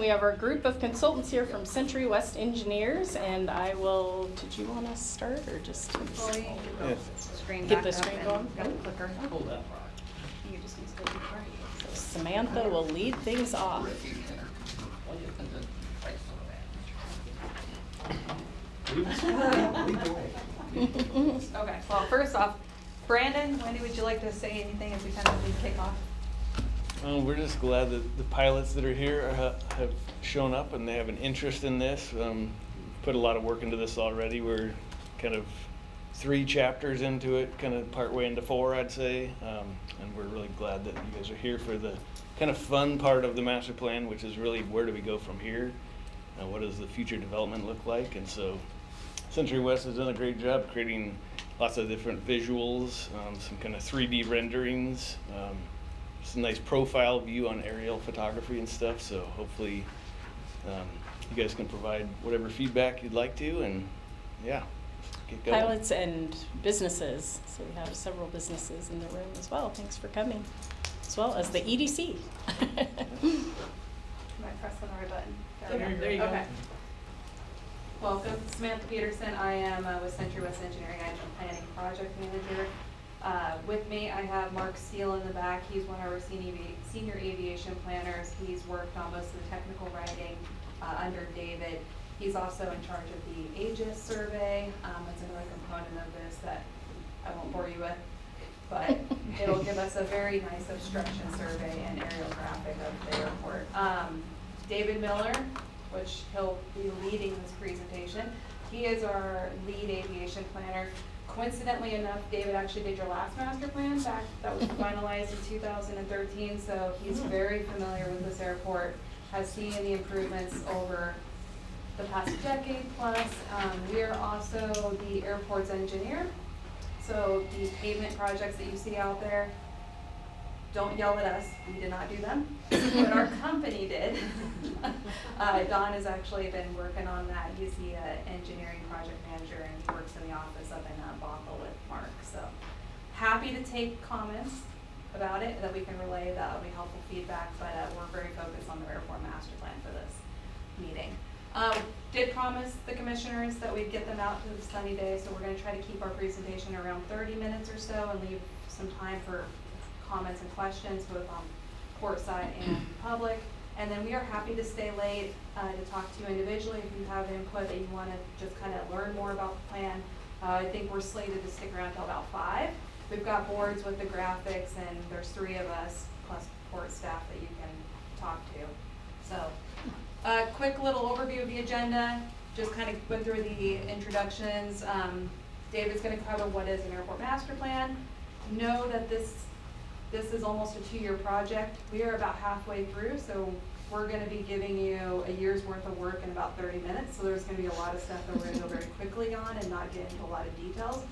we have our group of consultants here from Century West Engineers, and I will, did you want to start or just? Screen Get back the up screen and going? got the clicker. You just need to be quiet. So Samantha will lead things off. Okay, well, first off, Brandon, Wendy, would you like to say anything as we kind of kick off? We're just glad that the pilots that are here have shown up and they have an interest in this. Put a lot of work into this already. We're kind of 3 chapters into it, kind of partway into 4, I'd say. And we're really glad that you guys are here for the kind of fun part of the master plan, which is really where do we go from here? What does the future development look like? And so Century West has done a great job creating lots of different visuals, some kind of 3D renderings, just a nice profile view on aerial photography and stuff. So hopefully you guys can provide whatever feedback you'd like to, and yeah, get going. Pilots and businesses. So we have several businesses in the room as well. Thanks for coming, as well as the EDC. Am I pressing the right button? There you go. Okay. Welcome, Samantha Peterson. I am with Century West Engineering. I'm the planning project manager. With me, I have Mark Steele in the back. He's one of our senior aviation planners. He's worked on most of the technical writing under David. He's also in charge of the Aegis survey. That's another component of this that I won't bore you with, but it'll give us a very nice obstruction survey and aerial graphic of the airport. David Miller, which he'll be leading this presentation. He is our lead aviation planner. Coincidentally enough, David actually did your last master plan back that was finalized in 2013, so he's very familiar with this airport, has seen the improvements over the past decade plus. We are also the airport's engineer, so the pavement projects that you see out there, don't yell at us, we did not do them, but our company did. Don has actually been working on that. He's the engineering project manager, and he works in the office up in Bothell with Mark. So happy to take comments about it that we can relay. That will be helpful feedback, but we're very focused on the airport master plan for this meeting. Did promise the commissioners that we'd get them out to the sunny day, so we're going to try to keep our presentation around 30 minutes or so and leave some time for comments and questions, both on port side and public. And then we are happy to stay late to talk to you individually if you have input that you want to just kind of learn more about the plan. I think we're slated to stick around till about 5. We've got boards with the graphics, and there's 3 of us plus port staff that you can talk to. So quick little overview of the agenda, just kind of went through the introductions. David's going to cover what is an airport master plan. Know that this is almost a 2-year project. We are about halfway through, so we're going to be giving you a year's worth of work in about 30 minutes. So there's going to be a lot of stuff that we're going to go very quickly on and not get into a lot of details.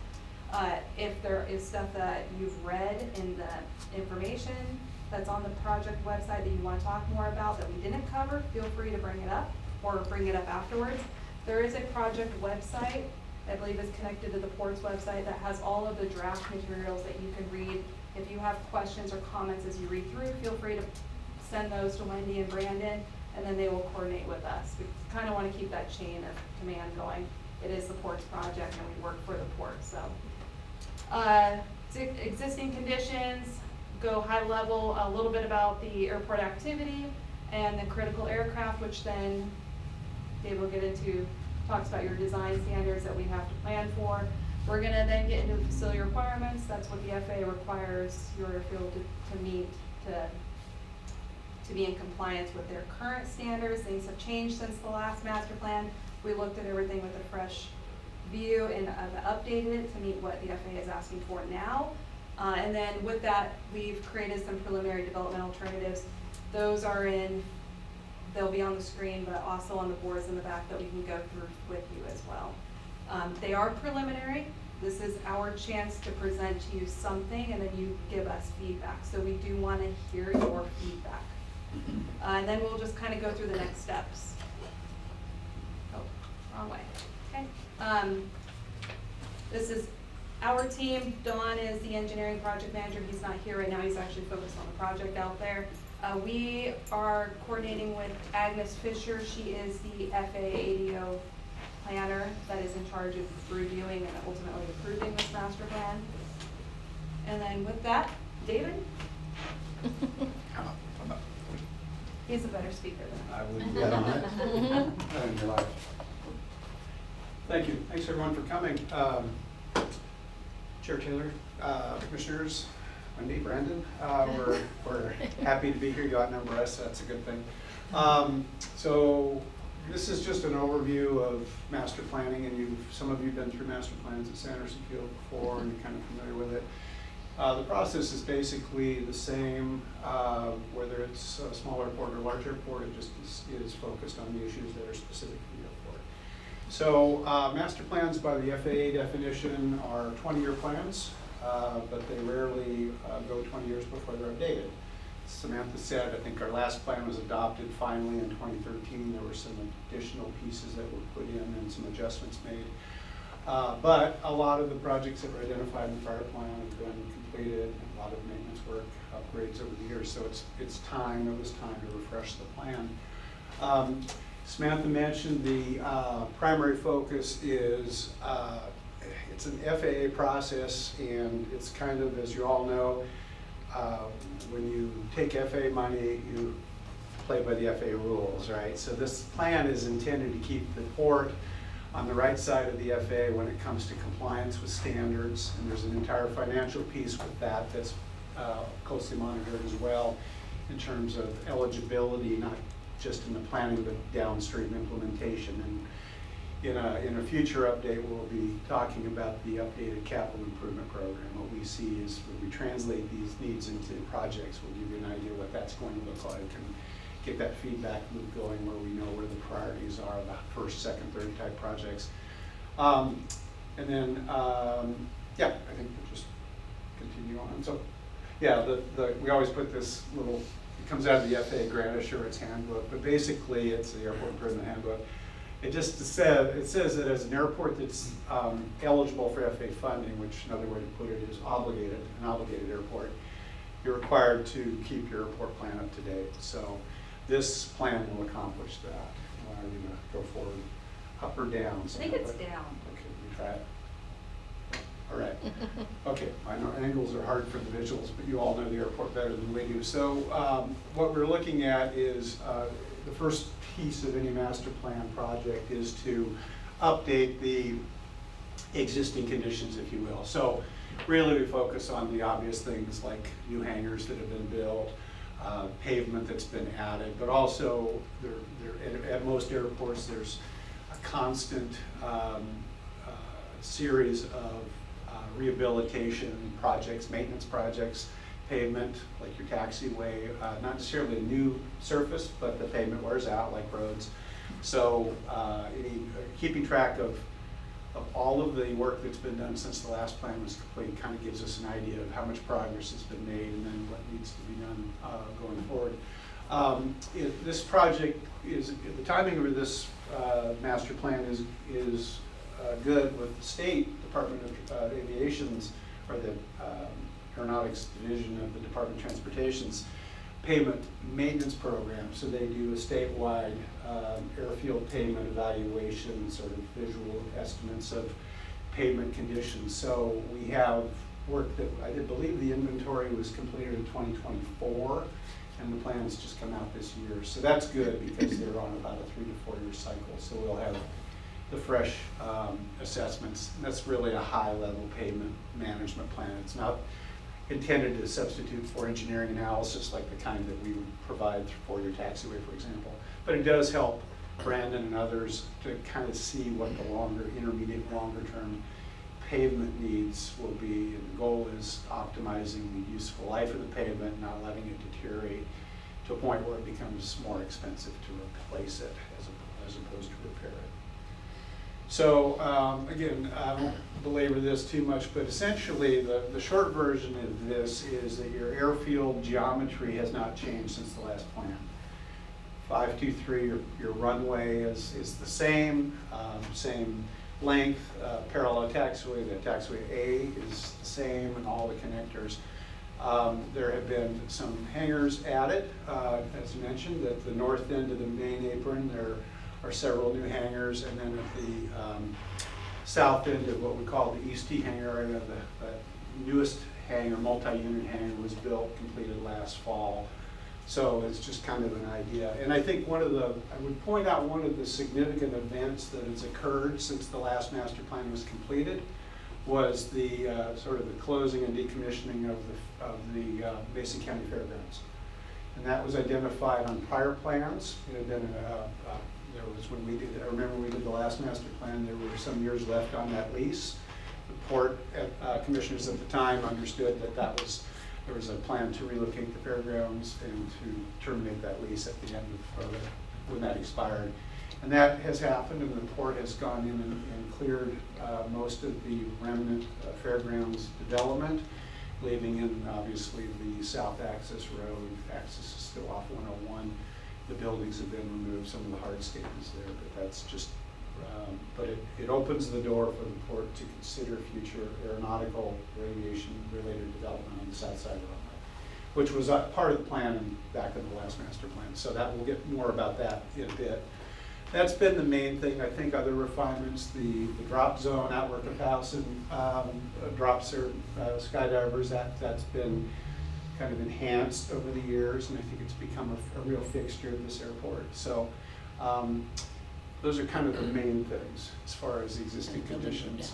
If there is stuff that you've read in the information that's on the project website that you want to talk more about that we didn't cover, feel free to bring it up or bring it up afterwards. There is a project website, I believe is connected to the port's website, that has all of the draft materials that you can read. If you have questions or comments as you read through, feel free to send those to Wendy and Brandon, and then they will coordinate with us. We kind of want to keep that chain of command going. It is the port's project, and we work for the port. So, existing conditions, go high level, a little bit about the airport activity and the critical aircraft, which then Dave will get into, talks about your design standards that we have to plan for. We're going to then get into the facility requirements. That's what the FAA requires your airfield to meet to be in compliance with their current standards. Things have changed since the last master plan. We looked at everything with a fresh view and updated it to meet what the FAA is asking for now. And then with that, we've created some preliminary development alternatives. Those are they'll be on the screen, but also on the boards in the back that we can go through with you as well. They are preliminary. This is our chance to present to you something, and then you give us feedback. So we do want to hear your feedback. And then we'll just kind of go through the next steps. Oh, wrong way. Okay. This is our team. Don is the engineering project manager. He's not here right now. He's actually focused on the project out there. We are coordinating with Agnes Fisher. She is the FAA ADO planner that is in charge of reviewing and ultimately approving this master plan. And then with that, David? He's a better speaker than I wouldn't bet on it. Not in your life. Thank you. Thanks everyone for coming. Chair Taylor, Commissioners, Wendy, Brandon, we're happy to be here. You outnumber us, that's a good thing. So this is just an overview of master planning, and some of you have been through master plans at Sanderson Field before, and you're kind of familiar with it. The process is basically the same, whether it's a small airport or large airport. It just is focused on the issues that are specific to the airport. So master plans by the FAA definition are 20-year plans, but they rarely go 20 years before they're updated. Samantha said, I think our last plan was adopted finally in 2013. There were some additional pieces that were put in and some adjustments made. But a lot of the projects that were identified in the prior plan have been completed, a lot of maintenance work, upgrades over the years. So it was time to refresh the plan. Samantha mentioned the primary focus is, it's an FAA process, and it's kind of, as you all know, when you take FAA money, you play by the FAA rules, right? So this plan is intended to keep the port on the right side of the FAA when it comes to compliance with standards, and there's an entire financial piece with that that's closely monitored as well in terms of eligibility, not just in the planning but downstream implementation. And in a future update, we'll be talking about the updated capital improvement program. What we see is when we translate these needs into projects, we'll give you an idea what that's going to look like and get that feedback loop going where we know where the priorities are, the first, second, third type projects. And then, yeah, I think we'll just continue on. So, yeah, we always put this little, it comes out of the FAA Grant Assurance Handbook, but basically it's the Airport Improvement Handbook. It says that as an airport that's eligible for FAA funding, which another way to put it is obligated, an obligated airport, you're required to keep your airport plan up to date. So this plan will accomplish that. Are you going to go forward, up or down? I think it's down. Okay, we try it. All right. Okay, I know angles are hard for the visuals, but you all know the airport better than we do. So what we're looking at is the first piece of any master plan project is to update the existing conditions, if you will. So really we focus on the obvious things like new hangars that have been built, pavement that's been added, but also at most airports there's a constant series of rehabilitation projects, maintenance projects, pavement, like your taxiway, not necessarily a new surface, but the pavement wears out like roads. So keeping track of all of the work that's been done since the last plan was complete kind of gives us an idea of how much progress has been made and then what needs to be done going forward. This project is, the timing of this master plan is good with the State Department of Aviation's, or the Aeronautics Division of the Department of Transportation's pavement maintenance program. So they do a statewide airfield pavement evaluation, sort of visual estimates of pavement conditions. So we have work that I did believe the inventory was completed in 2024, and the plans just come out this year. So that's good because they're on about a 3 to 4 year cycle. So we'll have the fresh assessments. That's really a high-level pavement management plan. It's not intended to substitute for engineering analysis like the kind that we would provide for your taxiway, for example. But it does help Brandon and others to kind of see what the intermediate, longer-term pavement needs will be. And the goal is optimizing the useful life of the pavement, not letting it deteriorate to a point where it becomes more expensive to replace it as opposed to repair it. So again, I won't belabor this too much, but essentially the short version of this is that your airfield geometry has not changed since the last plan. 523, your runway is the same, same length, parallel taxiway. The taxiway A is the same, and all the connectors. There have been some hangars added, as mentioned, at the north end of the main apron. There are several new hangars, and then at the south end of what we call the East T hangar area, the newest hangar, multi-unit hangar, was built, completed last fall. So it's just kind of an idea. And I think I would point out one of the significant events that has occurred since the last master plan was completed was the sort of the closing and decommissioning of the Mason County Fairgrounds. And that was identified on prior plans. It had been, there was when we did, I remember we did the last master plan, there were some years left on that lease. The port commissioners at the time understood that there was a plan to relocate the fairgrounds and to terminate that lease at the end of when that expired. And that has happened, and the port has gone in and cleared most of the remnant fairgrounds development, leaving in obviously the south access road. Access is still off 101. The buildings have been removed, some of the hardscape is there, but that's just, but it opens the door for the port to consider future aeronautical aviation-related development on the south side of the runway, which was part of the plan back in the last master plan. So that we'll get more about that in a bit. That's been the main thing. I think other refinements, the drop zone, outward capacity, drops or skydivers, that's been kind of enhanced over the years, and I think it's become a real fixture of this airport. So those are kind of the main things as far as the existing conditions.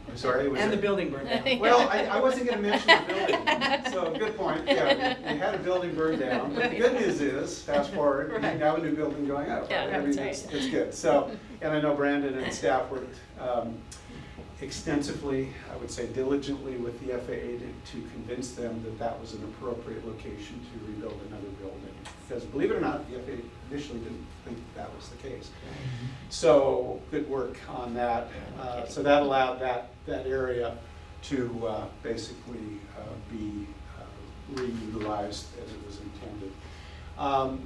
I'm sorry. And the building burned down. Well, I wasn't going to mention the building, so good point. Yeah, we had a building burned down, but the good news is, fast forward, we have a new building going up. Yeah, I that's mean, right. it's good. So, and I know Brandon and staff worked extensively, I would say diligently, with the FAA to convince them that that was an appropriate location to rebuild another building. Because believe it or not, the FAA initially didn't think that was the case. So good work on that. So that allowed that area to basically be reutilized as it was intended.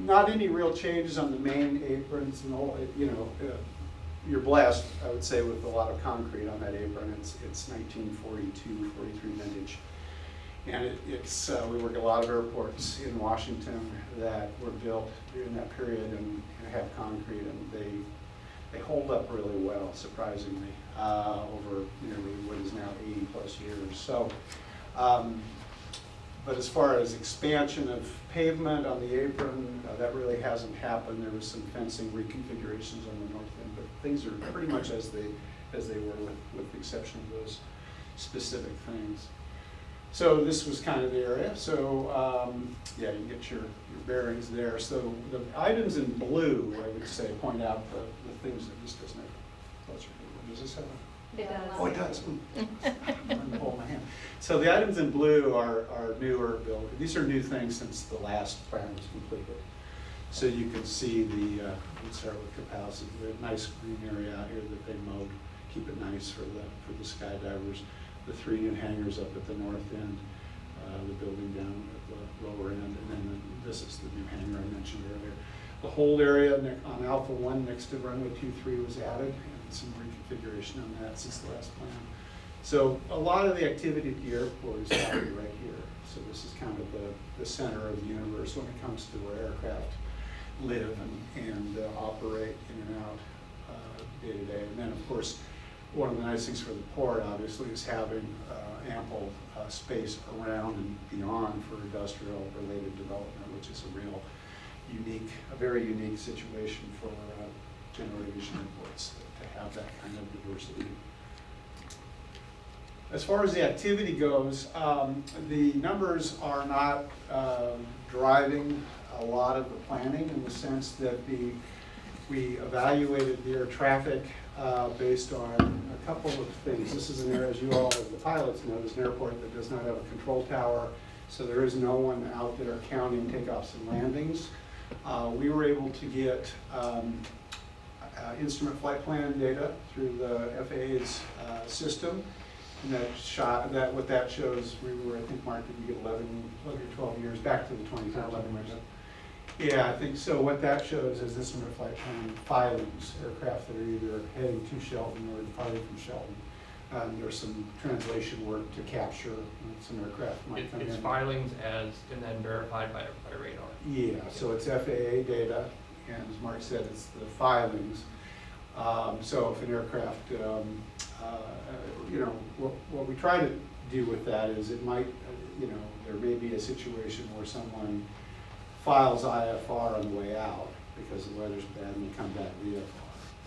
Not any real changes on the main aprons and all, you're blessed, I would say, with a lot of concrete on that apron. It's 1942, 43 vintage. And we work at a lot of airports in Washington that were built during that period and have concrete, and they hold up really well, surprisingly, over nearly what is now 80 plus years. So, but as far as expansion of pavement on the apron, that really hasn't happened. There was some fencing reconfigurations on the north end, but things are pretty much as they were, with the exception of those specific things. So this was kind of the area. So yeah, you get your bearings there. So the items in blue, I would say, point out the things that this doesn't have. Closer. Does this have a? It does. Oh, it does. I'm going to hold my hand. So the items in blue are newer build. These are new things since the last plan was completed. So you can see let's start with capacity. The nice green area out here that they mowed, keep it nice for the skydivers. The 3 new hangars up at the north end, the building down at the lower end, and then this is the new hangar I mentioned earlier. The whole area on Alpha 1 next to runway 23 was added, and some reconfiguration on that since the last plan. So a lot of the activity at the airport is happening right here. So this is kind of the center of the universe when it comes to where aircraft live and operate in and out day to day. And then, of course, one of the nice things for the port, obviously, is having ample space around and beyond for industrial-related development, which is a very unique situation for general aviation airports to have that kind of diversity. As far as the activity goes, the numbers are not driving a lot of the planning, in the sense that we evaluated the air traffic based on a couple of things. This is an area, as you all, as the pilots know, is an airport that does not have a control tower, so there is no one out there counting takeoffs and landings. We were able to get instrument flight plan data through the FAA's system, and what that shows, we were, I think, Mark, did you get 11 or 12 years back to the 2011 window? Yeah, I think so. What that shows is instrument flight plan filings, aircraft that are either heading to Shelton or departing from Shelton. There's some translation work to capture some aircraft might come in. It's filings as, and then verified by radar. Yeah, so it's FAA data, and as Mark said, it's the filings. So if an aircraft, what we try to do with that is it might, there may be a situation where someone files IFR on the way out because the weather's bad and they come back VFR,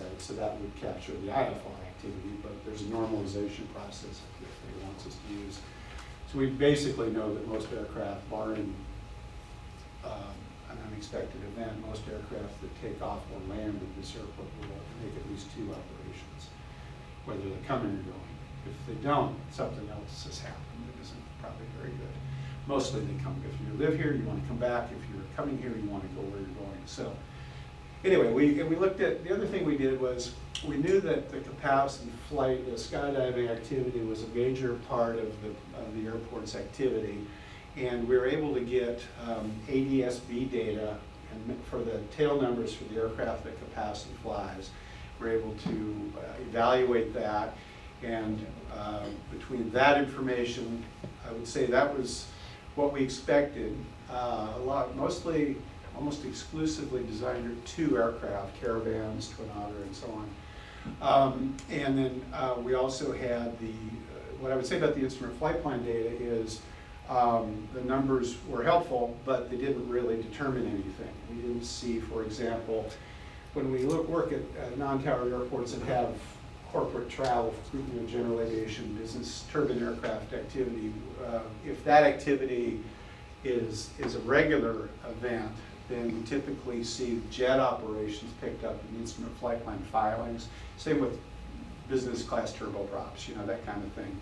right? So that would capture the IFR activity, but there's a normalization process if they want us to use. So we basically know that most aircraft, barring an unexpected event, most aircraft that take off or land at this airport will make at least 2 operations, whether they're coming or going. If they don't, something else has happened that isn't probably very good. Mostly they come, if you live here, you want to come back. If you're coming here, you want to go where you're going. So anyway, we looked at, the other thing we did was, we knew that the capacity flight, the skydiving activity was a major part of the airport's activity. And we were able to get ADS-B data and for the tail numbers for the aircraft that capacity flies. We're able to evaluate that, and between that information, I would say that was what we expected. Mostly, almost exclusively designed 2 aircraft, Caravans, Twin Otter, and so on. And then we also had what I would say about the instrument flight plan data is the numbers were helpful, but they didn't really determine anything. We didn't see, for example, when we work at non-tower airports that have corporate travel, general aviation, business, turbine aircraft activity, if that activity is a regular event, then we typically see jet operations picked up in instrument flight plan filings. Same with business class turboprops, that kind of thing.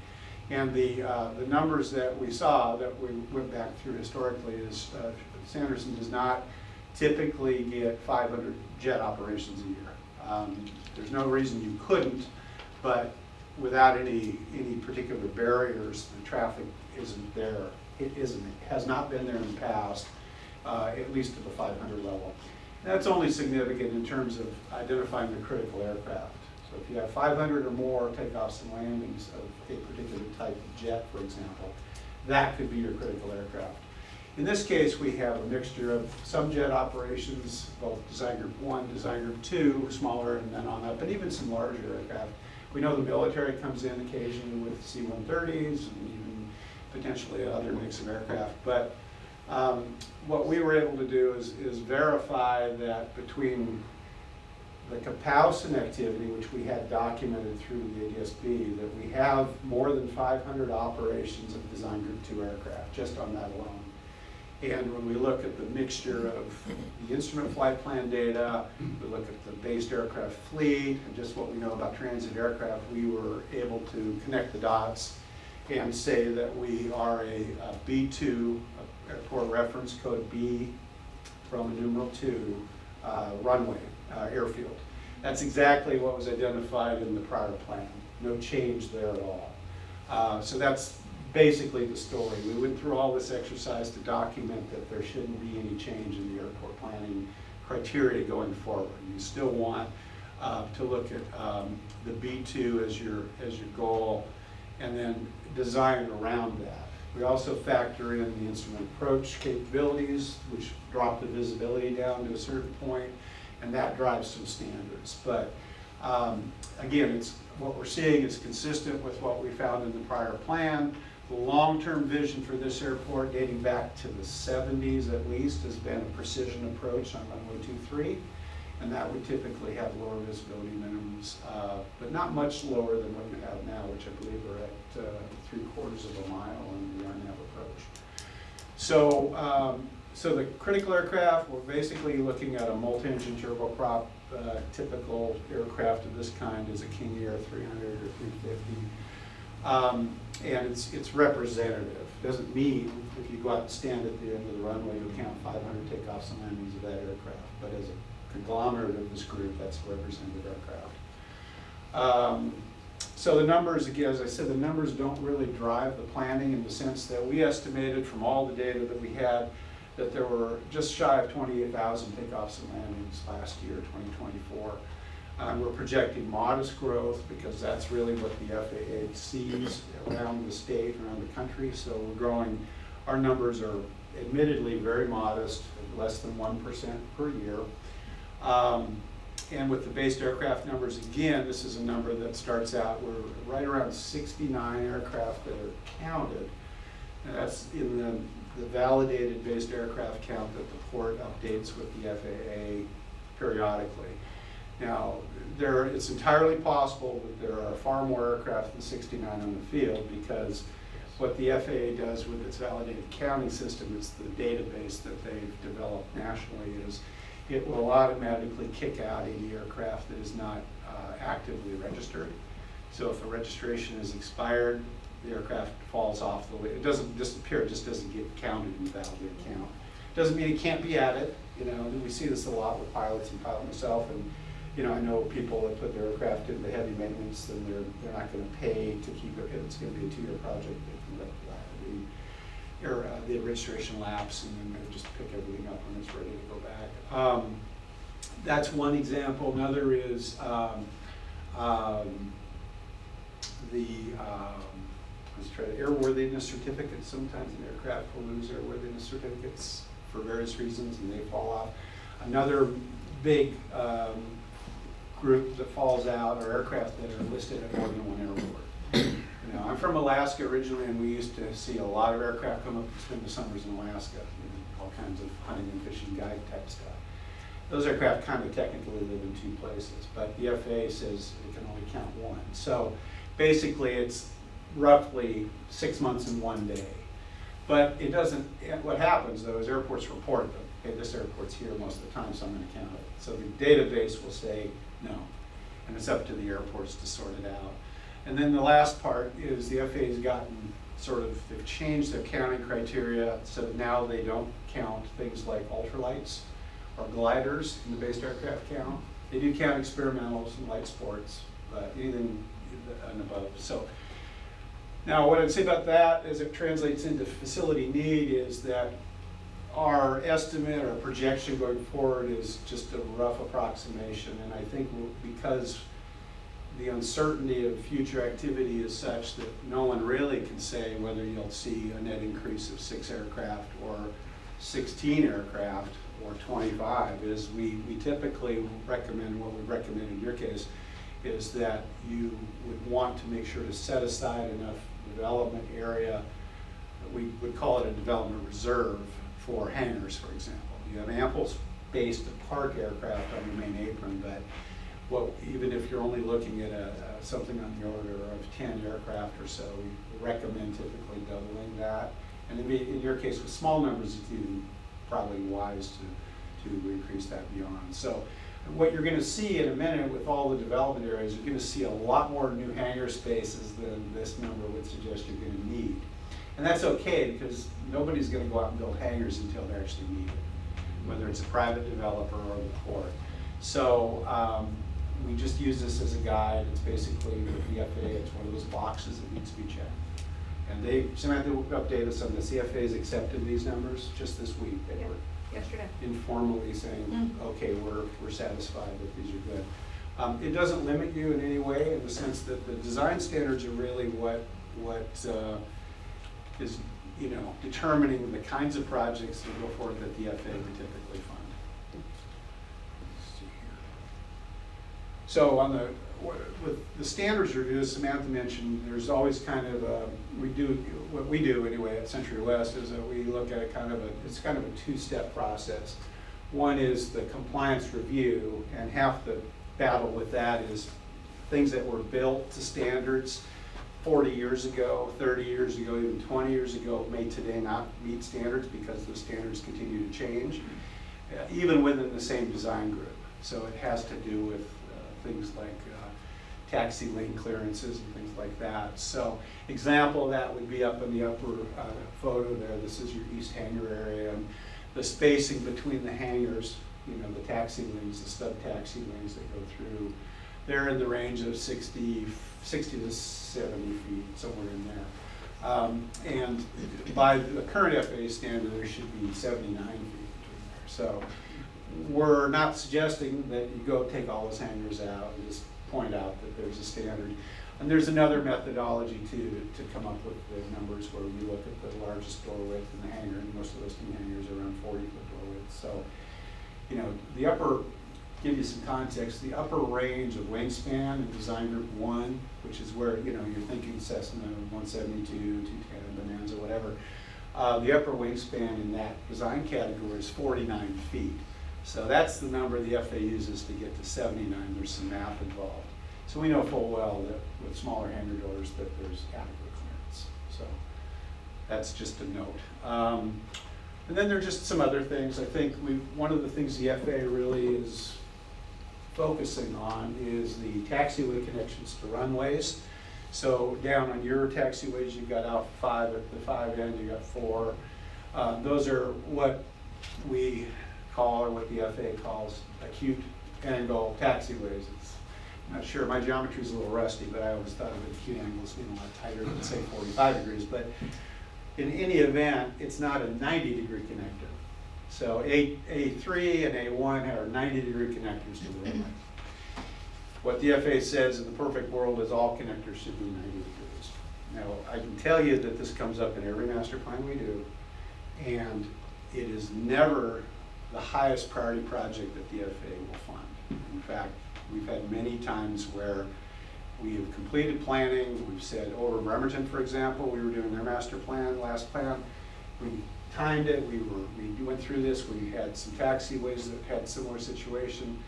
And the numbers that we saw that we went back through historically is Sanderson does not typically get 500 jet operations a year. There's no reason you couldn't, but without any particular barriers, the traffic isn't there. It has not been there in the past, at least at the 500 level. That's only significant in terms of identifying the critical aircraft. So if you have 500 or more takeoffs and landings of a particular type of jet, for example, that could be your critical aircraft. In this case, we have a mixture of some jet operations, both design group 1, design group 2, smaller, and then on up, but even some larger aircraft. We know the military comes in occasionally with C-130s and even potentially other mix of aircraft. But what we were able to do is verify that between the Kapowsin activity, which we had documented through the ADS-B, that we have more than 500 operations of design group 2 aircraft, just on that alone. And when we look at the mixture of the instrument flight plan data, we look at the based aircraft fleet, and just what we know about transit aircraft, we were able to connect the dots and say that we are a B2, airport reference code B, Roman numeral 2, runway, airfield. That's exactly what was identified in the prior plan. No change there at all. So that's basically the story. We went through all this exercise to document that there shouldn't be any change in the airport planning criteria going forward. You still want to look at the B2 as your goal, and then design around that. We also factor in the instrument approach capabilities, which drop the visibility down to a certain point, and that drives some standards. But again, what we're seeing is consistent with what we found in the prior plan. The long-term vision for this airport, dating back to the 70s at least, has been a precision approach on runway 23, and that would typically have lower visibility minimums, but not much lower than what you have now, which I believe are at 3/4 of a mile on the RNAV approach. So, so the critical aircraft, we're basically looking at a multi-engine turboprop. Typical aircraft of this kind is a King Air 300 or 350. And it's representative. Doesn't mean if you go out and stand at the end of the runway, you'll count 500 takeoffs and landings of that aircraft. But as a conglomerate of this group, that's a representative aircraft. So the numbers, again, as I said, the numbers don't really drive the planning in the sense that we estimated from all the data that we had that there were just shy of 28,000 takeoffs and landings last year, 2024. We're projecting modest growth because that's really what the FAA sees around the state, around the country. So we're growing. Our numbers are admittedly very modest, less than 1% per year. And with the based aircraft numbers, again, this is a number that starts out, we're right around 69 aircraft that are counted. And that's in the validated based aircraft count that the port updates with the FAA periodically. Now, it's entirely possible that there are far more aircraft than 69 on the field, because what the FAA does with its validated counting system, it's the database that they've developed nationally, is it will automatically kick out any aircraft that is not actively registered. So if a registration is expired, the aircraft falls off the list. It doesn't disappear, it just doesn't get counted in the validated count. Doesn't mean it can't be added. You know, we see this a lot with pilots and pilot myself, and you know, I know people that put their aircraft into heavy maintenance, and they're not going to pay to keep it. It's going to be a 2-year project. They can let the registration lapse, and then they just pick everything up when it's ready to go back. That's one example. Another is let's try the airworthiness certificates. Sometimes an aircraft will lose airworthiness certificates for various reasons, and they fall off. Another big group that falls out are aircraft that are listed at more than one airport. You know, I'm from Alaska originally, and we used to see a lot of aircraft come up and spend the summers in Alaska, you know, all kinds of hunting and fishing guide type stuff. Those aircraft kind of technically live in 2 places, but the FAA says it can only count 1. So basically it's roughly 6 months and 1 day. But it doesn't, what happens though is airports report them. Okay, this airport's here most of the time, so I'm going to count it. So the database will say no, and it's up to the airports to sort it out. And then the last part is the FAA has gotten they've changed their counting criteria so that now they don't count things like ultralights or gliders in the based aircraft count. They do count experimentals and light sports, but anything and above. So now what I'd say about that as it translates into facility need is that our estimate or projection going forward is just a rough approximation, and I think because the uncertainty of future activity is such that no one really can say whether you'll see a net increase of 6 aircraft or 16 aircraft or 25, is we typically recommend, what we recommend in your case, is that you would want to make sure to set aside enough development area. We would call it a development reserve for hangars, for example. You have ample space to park aircraft on the main apron, but even if you're only looking at something on the order of 10 aircraft or so, we recommend typically doubling that. And in your case, with small numbers, it's even probably wise to increase that beyond. So what you're going to see in a minute with all the development areas, you're going to see a lot more new hangar spaces than this number would suggest you're going to need. And that's okay, because nobody's going to go out and build hangars until they're actually needed, whether it's a private developer or the port. So we just use this as a guide. It's basically with the FAA, it's one of those boxes that needs to be checked. And Samantha will update us on this. The FAA has accepted these numbers just this week. They were Yesterday. informally saying, okay, we're satisfied that these are good. It doesn't limit you in any way, in the sense that the design standards are really what is determining the kinds of projects that go forward that the FAA would typically fund. Let's see here. So with the standards review, as Samantha mentioned, there's always kind of what we do anyway at Century West is that we look at it's kind of a 2-step process. One is the compliance review, and half the battle with that is things that were built to standards 40 years ago, 30 years ago, even 20 years ago, may today not meet standards because the standards continue to change, even within the same design group. So it has to do with things like taxi lane clearances and things like that. So example of that would be up in the upper photo there. This is your east hangar area, and the spacing between the hangars, the taxi lanes, the stub taxi lanes that go through, they're in the range of 60 to 70 feet, somewhere in there. And by the current FAA standard, there should be 79 feet between there. So we're not suggesting that you go take all those hangers out and just point out that there's a standard. And there's another methodology to come up with the numbers where you look at the largest door width in the hanger, and most of those new hangers are around 40-foot door width. So, you know, the upper, give you some context, the upper range of wingspan in design group 1, which is where, you know, you're thinking Cessna 172, 210, Bonanza, whatever. The upper wingspan in that design category is 49 feet. So that's the number the FAA uses to get to 79. There's some math involved. So we know full well that with smaller hangar doors that there's adequate clearance. So that's just a note. And then there are just some other things. I think one of the things the FAA really is focusing on is the taxiway connections to runways. So down on your taxiways, you've got Alpha 5 at the 5 end, you've got 4. Those are what we call, or what the FAA calls, acute angle taxiways. I'm not sure, my geometry is a little rusty, but I always thought of acute angles being a lot tighter than say 45 degrees. But in any event, it's not a 90-degree connector. So A3 and A1 are 90-degree connectors to the runway. What the FAA says in the perfect world is all connectors should be 90 degrees. Now, I can tell you that this comes up in every master plan we do, and it is never the highest priority project that the FAA will fund. In fact, we've had many times where we have completed planning. We've said over Bremerton, for example, we were doing their master plan, last plan. We timed it, we went through this, we had some taxiways that had similar situation.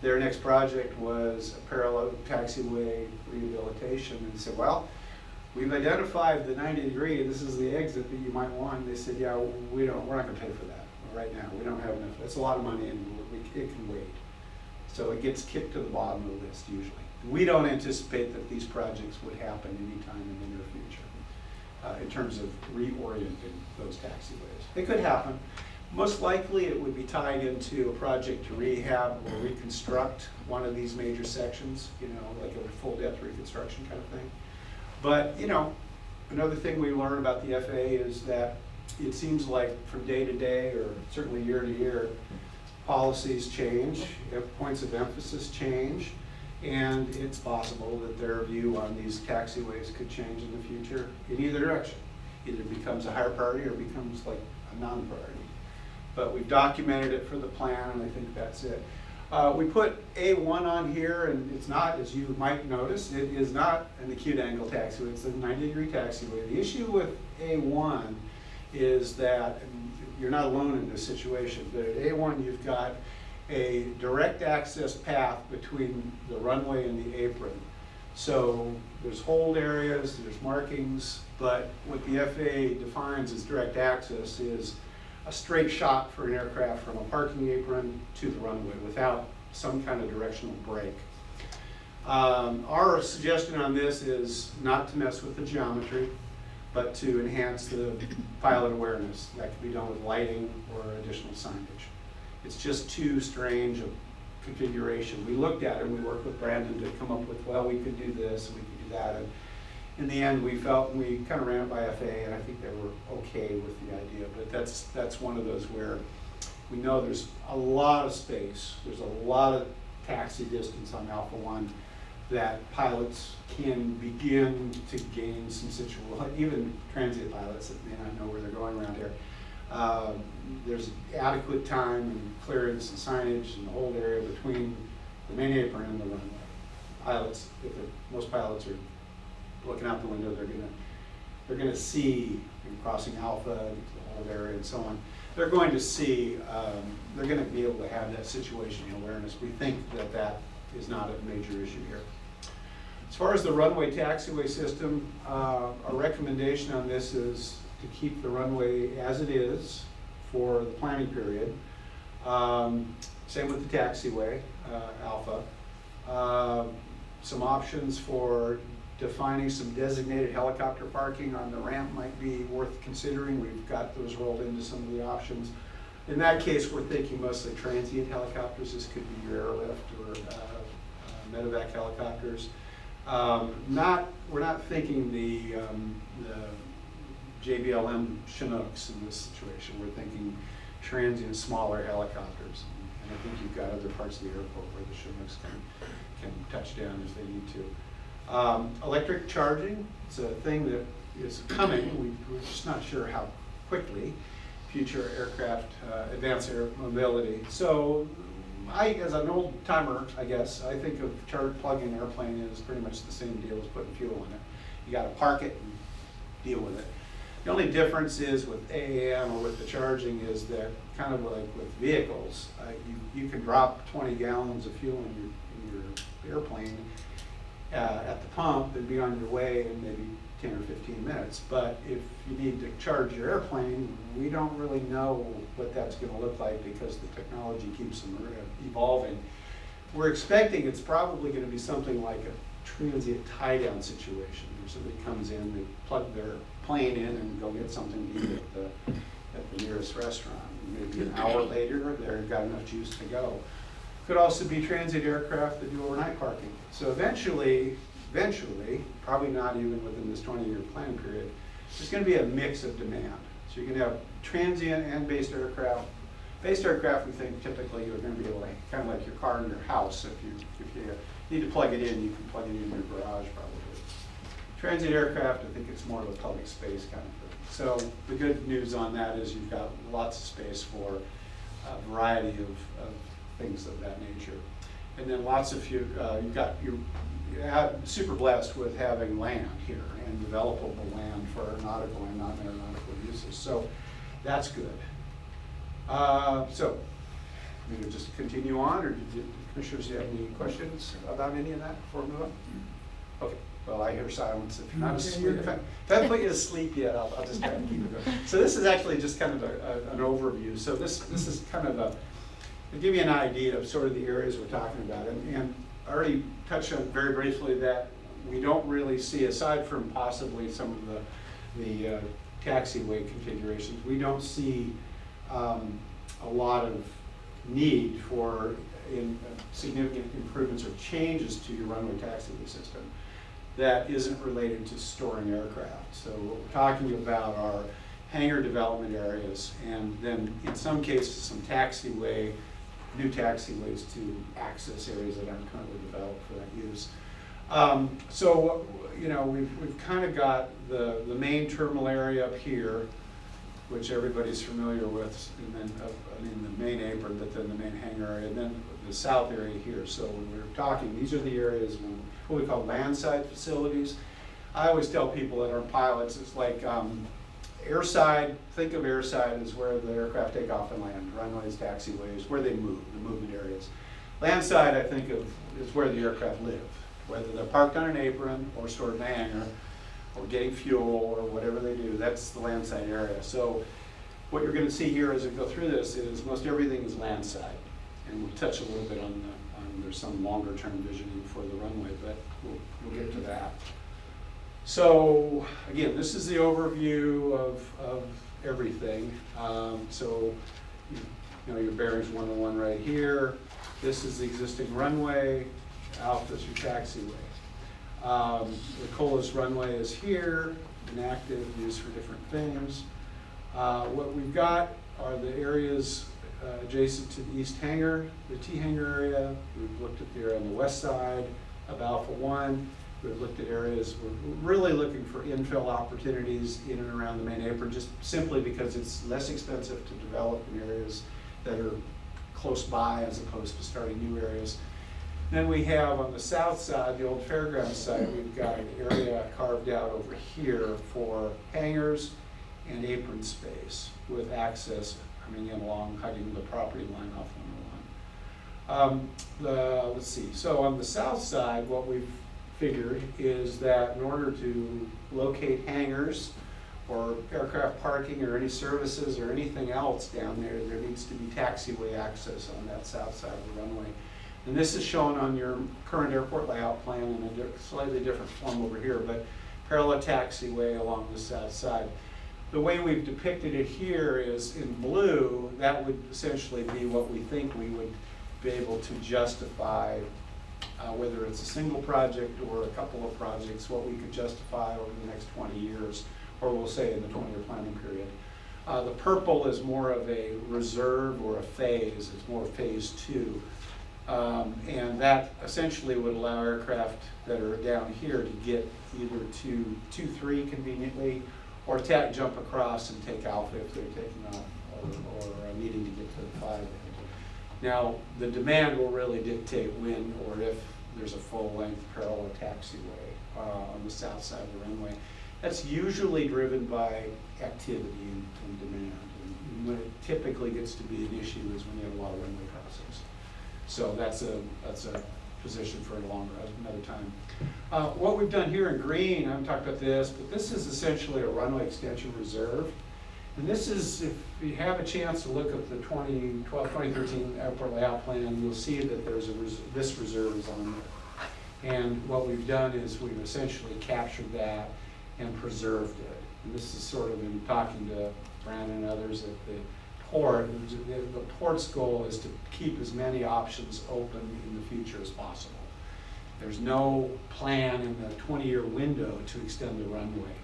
Their next project was a parallel taxiway rehabilitation, and said, well, we've identified the 90-degree, this is the exit that you might want. And they said, yeah, we're not gonna pay for that right now. We don't have enough, that's a lot of money, and it can wait. So it gets kicked to the bottom of the list usually. We don't anticipate that these projects would happen anytime in the near future in terms of reorienting those taxiways. It could happen. Most likely it would be tied into a project to rehab or reconstruct one of these major sections, you know, like a full depth reconstruction kind of thing. But, you know, another thing we learn about the FAA is that it seems like from day to day, or certainly year to year, policies change, points of emphasis change, and it's possible that their view on these taxiways could change in the future in either direction. Either it becomes a higher priority or becomes like a non-priority. But we've documented it for the plan, and I think that's it. We put A1 on here, and it's not, as you might notice, it is not an acute angle taxiway, it's a 90-degree taxiway. The issue with A1 is that, and you're not alone in this situation, but at A1 you've got a direct access path between the runway and the apron. So there's hold areas, there's markings, but what the FAA defines as direct access is a straight shot for an aircraft from a parking apron to the runway without some kind of directional break. Our suggestion on this is not to mess with the geometry, but to enhance the pilot awareness. That can be done with lighting or additional signage. It's just too strange a configuration. We looked at it and we worked with Brandon to come up with, well, we could do this and we could do that. And in the end, we felt, we kind of ran it by FAA, and I think they were okay with the idea. But that's one of those where we know there's a lot of space, there's a lot of taxi distance on Alpha 1 that pilots can begin to gain some situational, even transient pilots that may not know where they're going around here. There's adequate time and clearance and signage and the whole area between the main apron and the runway. Pilots, most pilots are looking out the window, they're gonna see crossing Alpha, the whole area and so on. They're going to see, they're gonna be able to have that situational awareness. We think that that is not a major issue here. As far as the runway taxiway system, our recommendation on this is to keep the runway as it is for the planning period. Same with the taxiway, Alpha. Some options for defining some designated helicopter parking on the ramp might be worth considering. We've got those rolled into some of the options. In that case, we're thinking mostly transient helicopters. This could be your airlift or medevac helicopters. We're not thinking the JBLM Chinooks in this situation. We're thinking transient, smaller helicopters. And I think you've got other parts of the airport where the Chinooks can touch down if they need to. Electric charging, it's a thing that is coming. We're just not sure how quickly. Future aircraft, advanced air mobility. So as an old timer, I guess, I think of plugging an airplane is pretty much the same deal as putting fuel in it. You got to park it and deal with it. The only difference is with AAM or with the charging is that kind of like with vehicles, you can drop 20 gallons of fuel in your airplane at the pump and be on your way in maybe 10 or 15 minutes. But if you need to charge your airplane, we don't really know what that's going to look like because the technology keeps evolving. We're expecting it's probably going to be something like a transient tie-down situation where somebody comes in, they plug their plane in and go get something to eat at the nearest restaurant. Maybe an hour later, they've got enough juice to go. Could also be transient aircraft that do overnight parking. So eventually, probably not even within this 20-year plan period, there's going to be a mix of demand. So you're going to have transient and based aircraft. Based aircraft, we think typically you're going to be able to, kind of like your car in your house, if you need to plug it in, you can plug it in your garage probably. Transient aircraft, I think it's more of a public space kind of thing. So the good news on that is you've got lots of space for a variety of things of that nature. And then lots of you're super blessed with having land here and developable land for aeronautical and non-aeronautical uses. So that's good. So I'm going to just continue on, or did commissioners, do you have any questions about any of that before we move on? Okay. Well, I hear silence. If you're not asleep, if I haven't put you to sleep yet, I'll just try to keep it going. So this is actually just kind of an overview. So this is kind of to give you an idea of sort of the areas we're talking about. And I already touched on very briefly that we don't really see, aside from possibly some of the taxiway configurations, we don't see a lot of need for significant improvements or changes to your runway taxiway system that isn't related to storing aircraft. So what we're talking about are hangar development areas, and then in some cases some new taxiways to access areas that aren't currently developed for that use. So you know, we've kind of got the main terminal area up here, which everybody's familiar with, and then the main apron, but then the main hangar area, and then the south area here. So when we're talking, these are the areas what we call landside facilities. I always tell people that are pilots, it's like airside, think of airside as where the aircraft take off and land, runways, taxiways, where they move, the movement areas. Landside, I think of, is where the aircraft live, whether they're parked on an apron or stored in a hangar or getting fuel or whatever they do, that's the landside area. So what you're going to see here as we go through this is most everything is landside. And we'll touch a little bit on there's some longer term visioning for the runway, but we'll get to that. So again, this is the overview of everything. So you know your bearings 101 right here. This is the existing runway. Alpha's your taxiway. The Colas runway is here, inactive, used for different things. What we've got are the areas adjacent to the east hangar, the T hangar area. We've looked at the area on the west side of Alpha 1. We've looked at areas, we're really looking for infill opportunities in and around the main apron, just simply because it's less expensive to develop in areas that are close by as opposed to starting new areas. Then we have on the south side, the old fairgrounds side, we've got an area carved out over here for hangars and apron space with access coming in along, hugging the property line off 101. Let's see, so on the south side, what we've figured is that in order to locate hangars or aircraft parking or any services or anything else down there, there needs to be taxiway access on that south side of the runway. And this is shown on your current airport layout plan in a slightly different form over here, but parallel taxiway along the south side. The way we've depicted it here is in blue. That would essentially be what we think we would be able to justify, whether it's a single project or a couple of projects, what we could justify over the next 20 years, or we'll say in the 20-year planning period. The purple is more of a reserve or a phase, it's more phase 2. And that essentially would allow aircraft that are down here to get either to 2-3 conveniently, or jump across and take Alpha if they're taking off, or needing to get to the 5. Now, the demand will really dictate when or if there's a full-length parallel taxiway on the south side of the runway. That's usually driven by activity and demand. And when it typically gets to be an issue is when you have a lot of runway crossings. So that's a position for another time. What we've done here in green, I haven't talked about this, but this is essentially a runway extension reserve. And this is, if you have a chance to look at the 2013 airport layout plan, you'll see that there's this reserve is on there. And what we've done is we've essentially captured that and preserved it. And this is sort of in talking to Brandon and others at the port. The port's goal is to keep as many options open in the future as possible. There's no plan in the 20-year window to extend the runway,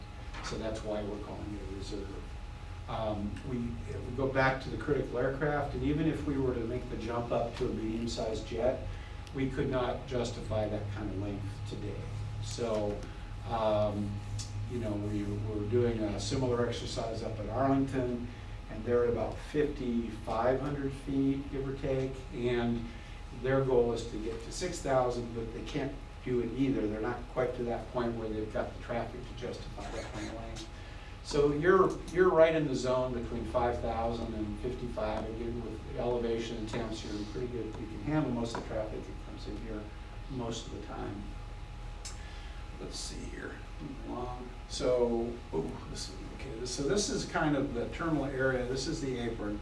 so that's why we're calling it a reserve. We go back to the critical aircraft, and even if we were to make the jump up to a medium-sized jet, we could not justify that kind of length today. So, you know, we're doing a similar exercise up at Arlington, and they're at about 5,500 feet, give or take, and their goal is to get to 6,000, but they can't do it either. They're not quite to that point where they've got the traffic to justify that kind of length. So you're right in the zone between 5,000 and 55. Again, with elevation and temps, you're pretty good. You can handle most of the traffic that comes in here most of the time. Let's see here. Move along. So, so this is kind of the terminal area. This is the apron.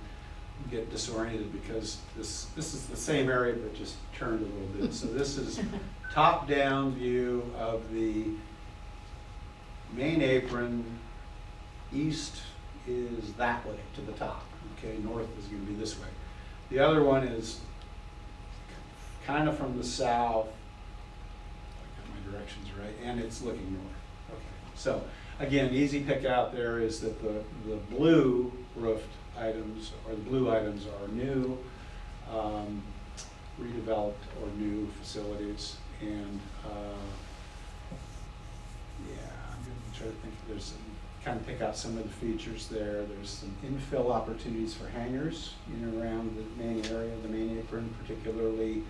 You get disoriented because this is the same area but just turned a little bit. So this is top-down view of the main apron. East is that way to the top. Okay, north is going to be this way. The other one is kind of from the south. I got my directions right, and it's looking north. Okay, so again, easy pick out there is that the blue roofed items, or the blue items, are new, redeveloped or new facilities, and yeah, I'm going to try to think. There's some, kind of pick out some of the features there. There's some infill opportunities for hangars in and around the main area, the main apron, particularly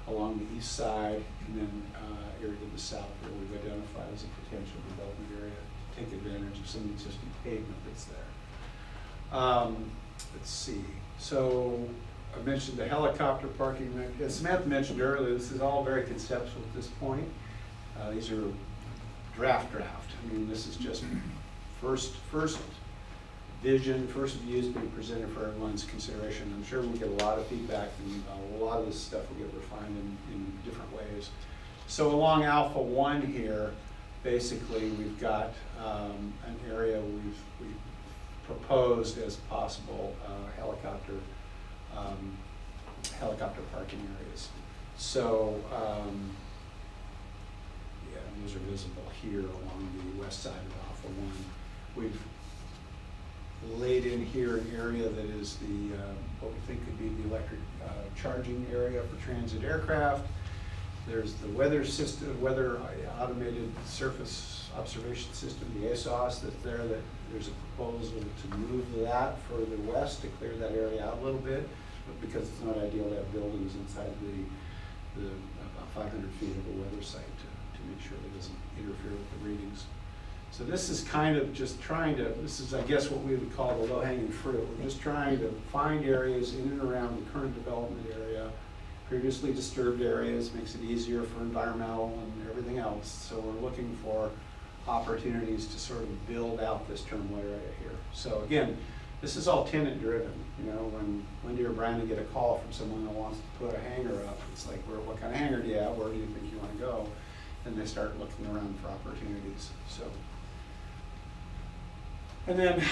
along the east side, and then area to the south where we've identified as a potential development area to take advantage of some existing pavement that's there. Let's see. So I mentioned the helicopter parking. As Samantha mentioned earlier, this is all very conceptual at this point. These are draft. I mean, this is just first vision, first views being presented for everyone's consideration. I'm sure we'll get a lot of feedback, and a lot of this stuff will get refined in different ways. So along Alpha 1 here, basically we've got an area we've proposed as possible helicopter parking areas. So yeah, and those are visible here along the west side of Alpha 1. We've laid in here an area that is the what we think could be the electric charging area for transit aircraft. There's the weather system, weather automated surface observation system, the ASOS, that's there. That there's a proposal to move that further west to clear that area out a little bit, but because it's not ideal to have buildings inside the about 500 feet of a weather site to make sure it doesn't interfere with the readings. So this is kind of just trying to, this is I guess what we would call the low-hanging fruit. We're just trying to find areas in and around the current development area, previously disturbed areas, makes it easier for environmental and everything else. So we're looking for opportunities to sort of build out this terminal area here. So again, this is all tenant driven. You know, when Wendy or Brandon get a call from someone that wants to put a hangar up, it's like, what kind of hangar do you have? Where do you think you want to go? And they start looking around for opportunities. So. And then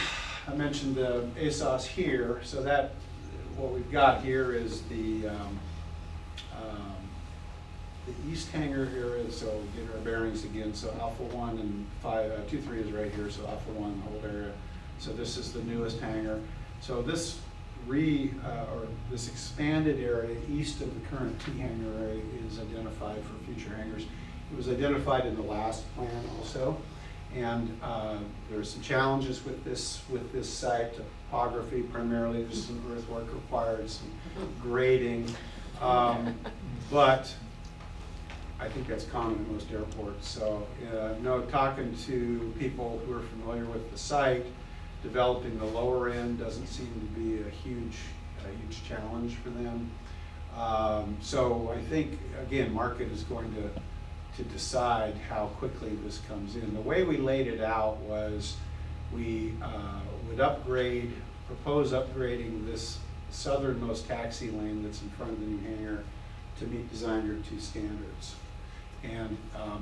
I mentioned the ASOS here. So that, what we've got here is the east hangar area. So get our bearings again. So Alpha 1 and 2-3 is right here. So Alpha 1, the whole area. So this is the newest hangar. So this this expanded area east of the current T hangar area is identified for future hangars. It was identified in the last plan also. And there are some challenges with this site, topography primarily. There's some earthwork required, some grading. But I think that's common in most airports. So, no, talking to people who are familiar with the site, developing the lower end doesn't seem to be a huge challenge for them. So I think, again, market is going to decide how quickly this comes in. The way we laid it out was we would propose upgrading this southernmost taxi lane that's in front of the new hangar to meet Design Group 2 standards. And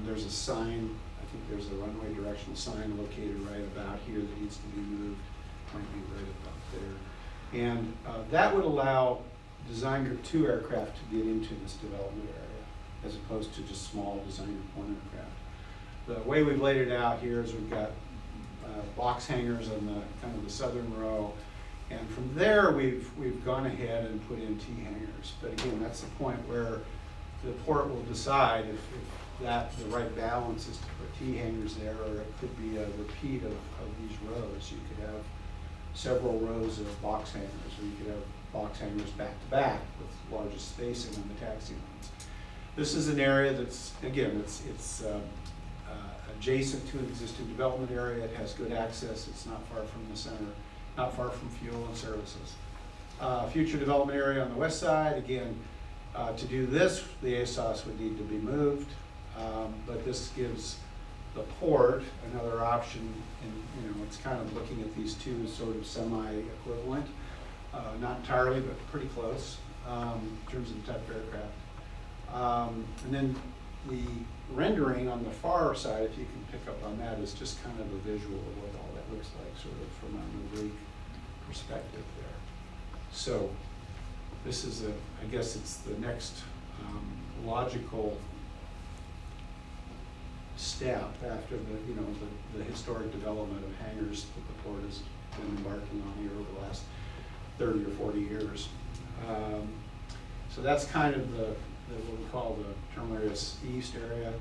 there's a sign, I think there's a runway directional sign located right about here that needs to be moved, might be right about there. And that would allow Design Group 2 aircraft to get into this development area, as opposed to just small Design Group 1 aircraft. The way we've laid it out here is we've got box hangars on the kind of the southern row, and from there we've gone ahead and put in T hangars. But again, that's the point where the port will decide if the right balance is to put T hangars there, or it could be a repeat of these rows. You could have several rows of box hangars, or you could have box hangars back to back with largest spacing on the taxi lanes. This is an area that's, again, it's adjacent to an existing development area. It has good access. It's not far from the center, not far from fuel and services. Future development area on the west side. Again, to do this, the ASOS would need to be moved, but this gives the port another option. And it's kind of looking at these two as sort of semi-equivalent, not entirely, but pretty close in terms of the type of aircraft. And then the rendering on the far side, if you can pick up on that, is just kind of a visual of what all that looks like, sort of from an oblique perspective there. So this is I guess it's the next logical step after the historic development of hangars that the port has been embarking on here over the last 30 or 40 years. So that's kind of what we call the terminal area east area.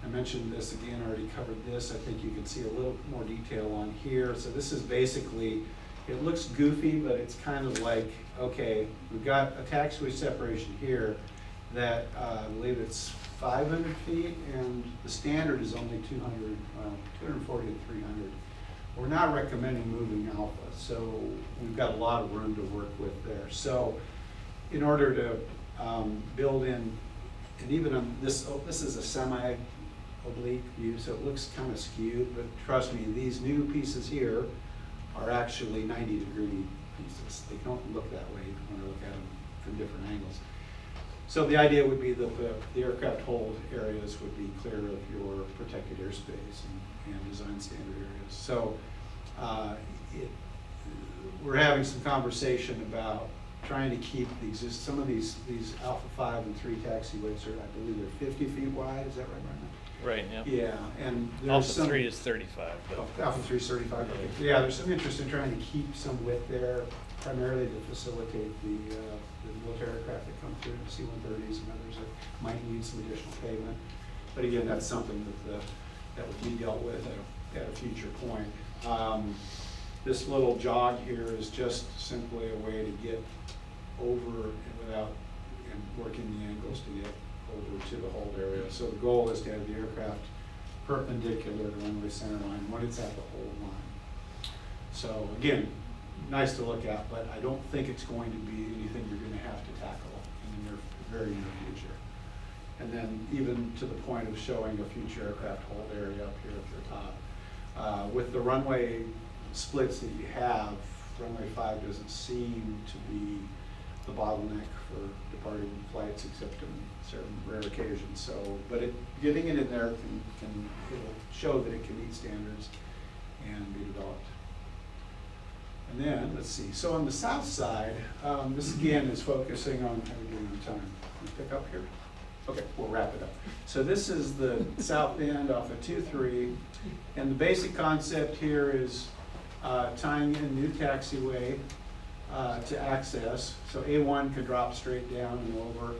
I mentioned this again, already covered this. I think you can see a little more detail on here. So this is basically, it looks goofy, but it's kind of like, okay, we've got a taxiway separation here that I believe it's 500 feet, and the standard is only 240 to 300. We're not recommending moving alpha, so we've got a lot of room to work with there. So in order to build in, and even on this is a semi-oblique view, so it looks kind of skewed, but trust me, these new pieces here are actually 90-degree pieces. They don't look that way when you look at them from different angles. So the idea would be that the aircraft hold areas would be clear of your protected airspace and design standard areas. So we're having some conversation about trying to keep some of these Alpha 5 and 3 taxiways are, I believe they're 50 feet wide. Is that right, Brandon? Right, yeah. Yeah, and there's Alpha some 3 is 35. But Alpha 3 is 35. Okay. Yeah, there's some interest in trying to keep some width there, primarily to facilitate the military aircraft that come through, C-130s and others that might need some additional pavement. But again, that's something that would be dealt with at a future point. This little jog here is just simply a way to get over and working the angles to get over to the hold area. So the goal is to have the aircraft perpendicular to runway center line when it's at the hold line. So again, nice to look at, but I don't think it's going to be anything you're going to have to tackle in the very near future. And then even to the point of showing a future aircraft hold area up here at the top. With the runway splits that you have, runway 5 doesn't seem to be the bottleneck for departing flights, except in certain rare occasions. So, but getting it in there it'll show that it can meet standards and be developed. And then, let's see, so on the south side, this again is focusing on, how are we doing on time? Can we pick up here? Okay, we'll wrap it up. So this is the south end off of 2-3, and the basic concept here is tying in new taxiway to access. So A1 could drop straight down and over,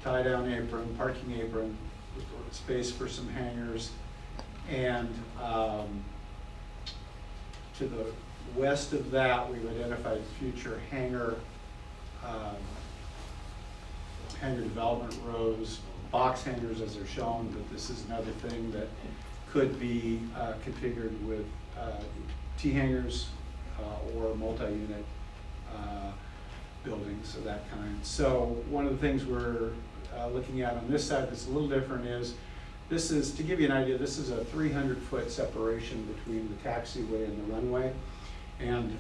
tie down apron, parking apron, with space for some hangars. And to the west of that, we've identified future hangar development rows, box hangars as they're shown, but this is another thing that could be configured with T-hangars or multi-unit buildings of that kind. So one of the things we're looking at on this side that's a little different is, this is, to give you an idea, this is a 300-foot separation between the taxiway and the runway, and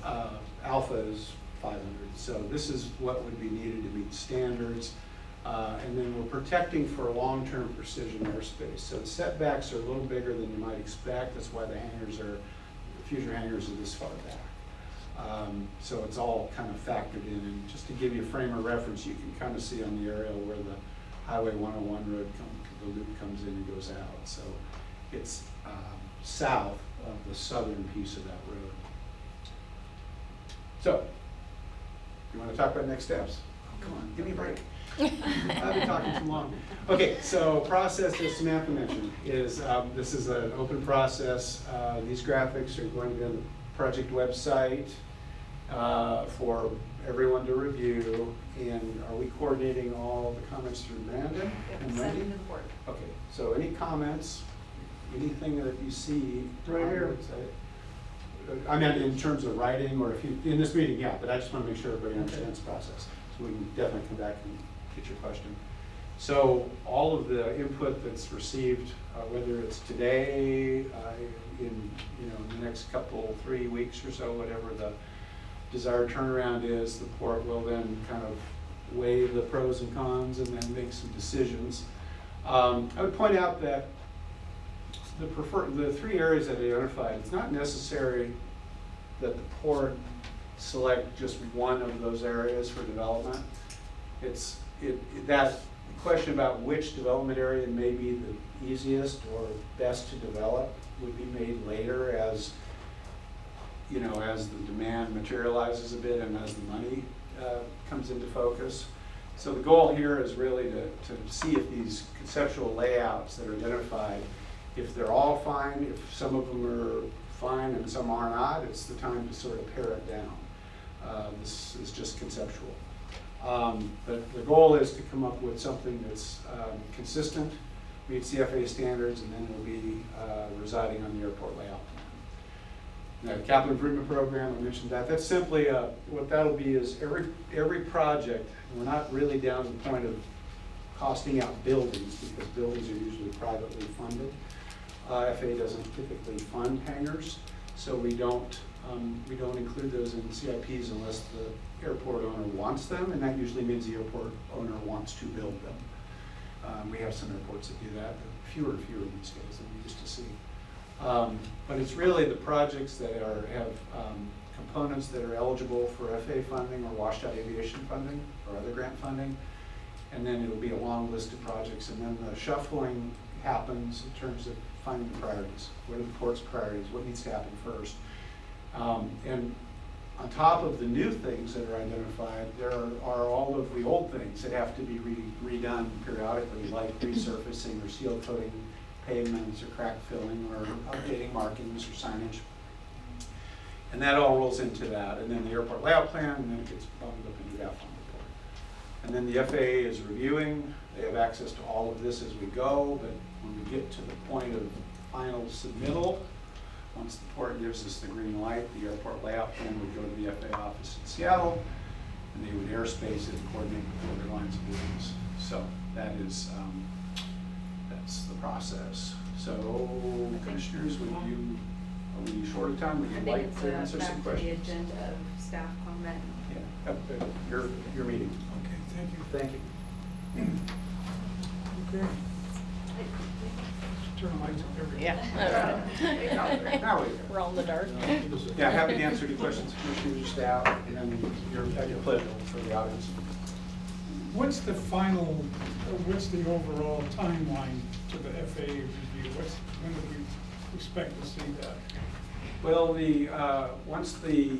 Alpha is 500. So this is what would be needed to meet standards. And then we're protecting for long-term precision airspace. So the setbacks are a little bigger than you might expect. That's why the future hangars are this far back. So it's all kind of factored in. And just to give you a frame of reference, you can kind of see on the aerial where the Highway 101 road, the loop comes in and goes out. So it's south of the southern piece of that road. So, you want to talk about next steps? Oh, come on, give me a break. I've been talking too long. Okay, so process, as Samantha mentioned, is this is an open process. These graphics are going to be on the project website for everyone to review. And are we coordinating all the comments through Brandon and Wendy? Send to the board. Okay, so any comments, anything that you see right here? I meant in terms of writing, or if you, in this meeting, yeah, but I just want to make sure everybody understands the process. So we can definitely come back and get your question. So all of the input that's received, whether it's today, in the next couple, 3 weeks or so, whatever the desired turnaround is, the port will then kind of weigh the pros and cons and then make some decisions. I would point out that the 3 areas that I identified, it's not necessary that the port select just one of those areas for development. That question about which development area may be the easiest or best to develop would be made later as the demand materializes a bit and as the money comes into focus. So the goal here is really to see if these conceptual layouts that are identified, if they're all fine, if some of them are fine and some are not, it's the time to sort of pare it down. This is just conceptual. But the goal is to come up with something that's consistent, meets the FAA standards, and then it will be residing on the airport layout plan. Now, the capital improvement program, I mentioned that. That's simply, what that'll be is every project, we're not really down to the point of costing out buildings, because buildings are usually privately funded. FAA doesn't typically fund hangars, so we don't include those in CIPs unless the airport owner wants them, and that usually means the airport owner wants to build them. We have some airports that do that, but fewer and fewer these days than we used to see. But it's really the projects that have components that are eligible for FAA funding or washed out aviation funding or other grant funding, and then it'll be a long list of projects, and then the shuffling happens in terms of finding the priorities. What are the port's priorities? What needs to happen first? And on top of the new things that are identified, there are all of the old things that have to be redone periodically, like resurfacing or seal coating pavements or crack filling or updating markings or signage. And that all rolls into that. And then the airport layout plan, and then it gets bundled up into draft plan report. And then the FAA is reviewing. They have access to all of this as we go, but when we get to the point of final submittal, once the port gives us the green light, the airport layout plan would go to the FAA office in Seattle, and they would airspace it and coordinate with other lines of business. So that is, that's the process. So, commissioners, are we short of time? Would I you think like it's to answer back some to the questions? agenda of staff comment. Yeah, your meeting. Okay, thank you. Thank you. Okay. Turn the lights on everywhere. Yeah. Now we go. We're all in the dark. Yeah, happy to answer any questions, commissioners, staff, and then your pleasure for the audience. What's the overall timeline to the FAA review? When do we expect to see that? Well, once the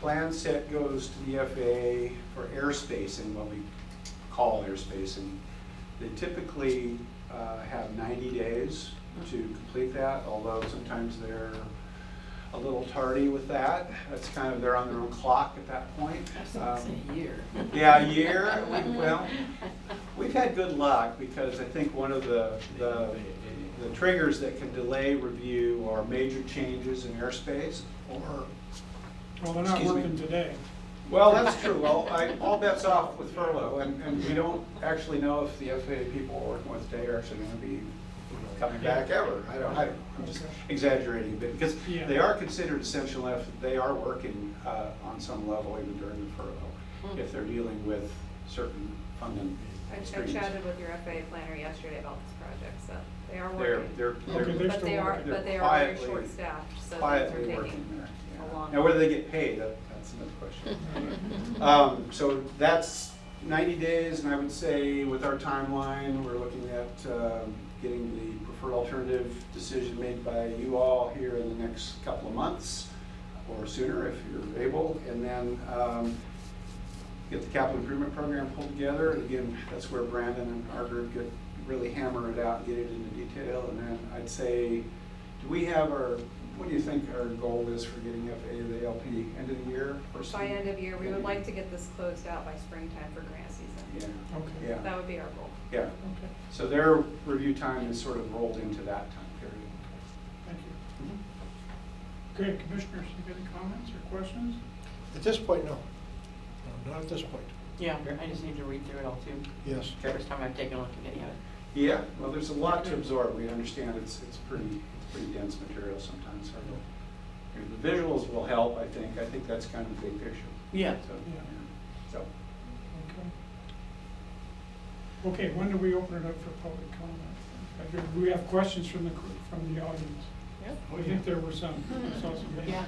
plan set goes to the FAA for airspacing, what we call airspacing, they typically have 90 days to complete that, although sometimes they're a little tardy with that. That's kind of, they're on their own clock at that point. A year. Yeah, a year. Well, we've had good luck because I think one of the triggers that can delay review are major changes in airspace or, Well, they're not Excuse me. working today. well, that's true. Well, all bets off with furlough, and we don't actually know if the FAA people we're working with today are actually going to be coming back ever. I don't know. I'm just exaggerating a bit because Yeah. they are considered essential enough that they are working on some level even during the furlough if they're dealing with certain funding I streams. chatted with your FAA planner yesterday about this project, so they are They're, working. they're, Okay, they're But still they are, working. but they are very Quietly- short-staffed, so things are quietly taking working there. a long. Now, whether they get paid, that's another question. So that's 90 days, and I would say with our timeline, we're looking at getting the preferred alternative decision made by you all here in the next couple of months, or sooner if you're able, and then get the capital improvement program pulled together. And again, that's where Brandon and our group could really hammer it out and get it into detail. And then I'd say, do we have what do you think our goal is for getting FAA to the LP end of the year? By end of year, we would like to get this closed out by springtime for grant season. Yeah, Okay. yeah, That would be our goal. yeah. Okay, So their review time is sort of rolled into that time period. thank you. Okay, commissioners, you got any comments or questions? At this point, no. No, not at this point. Yeah, I just need to read through it all too. Yes. Okay. First time I've taken a look at any of it. Yeah, well, there's a lot to absorb. We understand it's pretty dense material sometimes. So the visuals will help, I think. I think that's kind of the big picture. Yeah. So, Yeah. So, Okay, when do we open it up for public comment? Do we have questions from the audience? Yep. I think there were some. I saw some hands.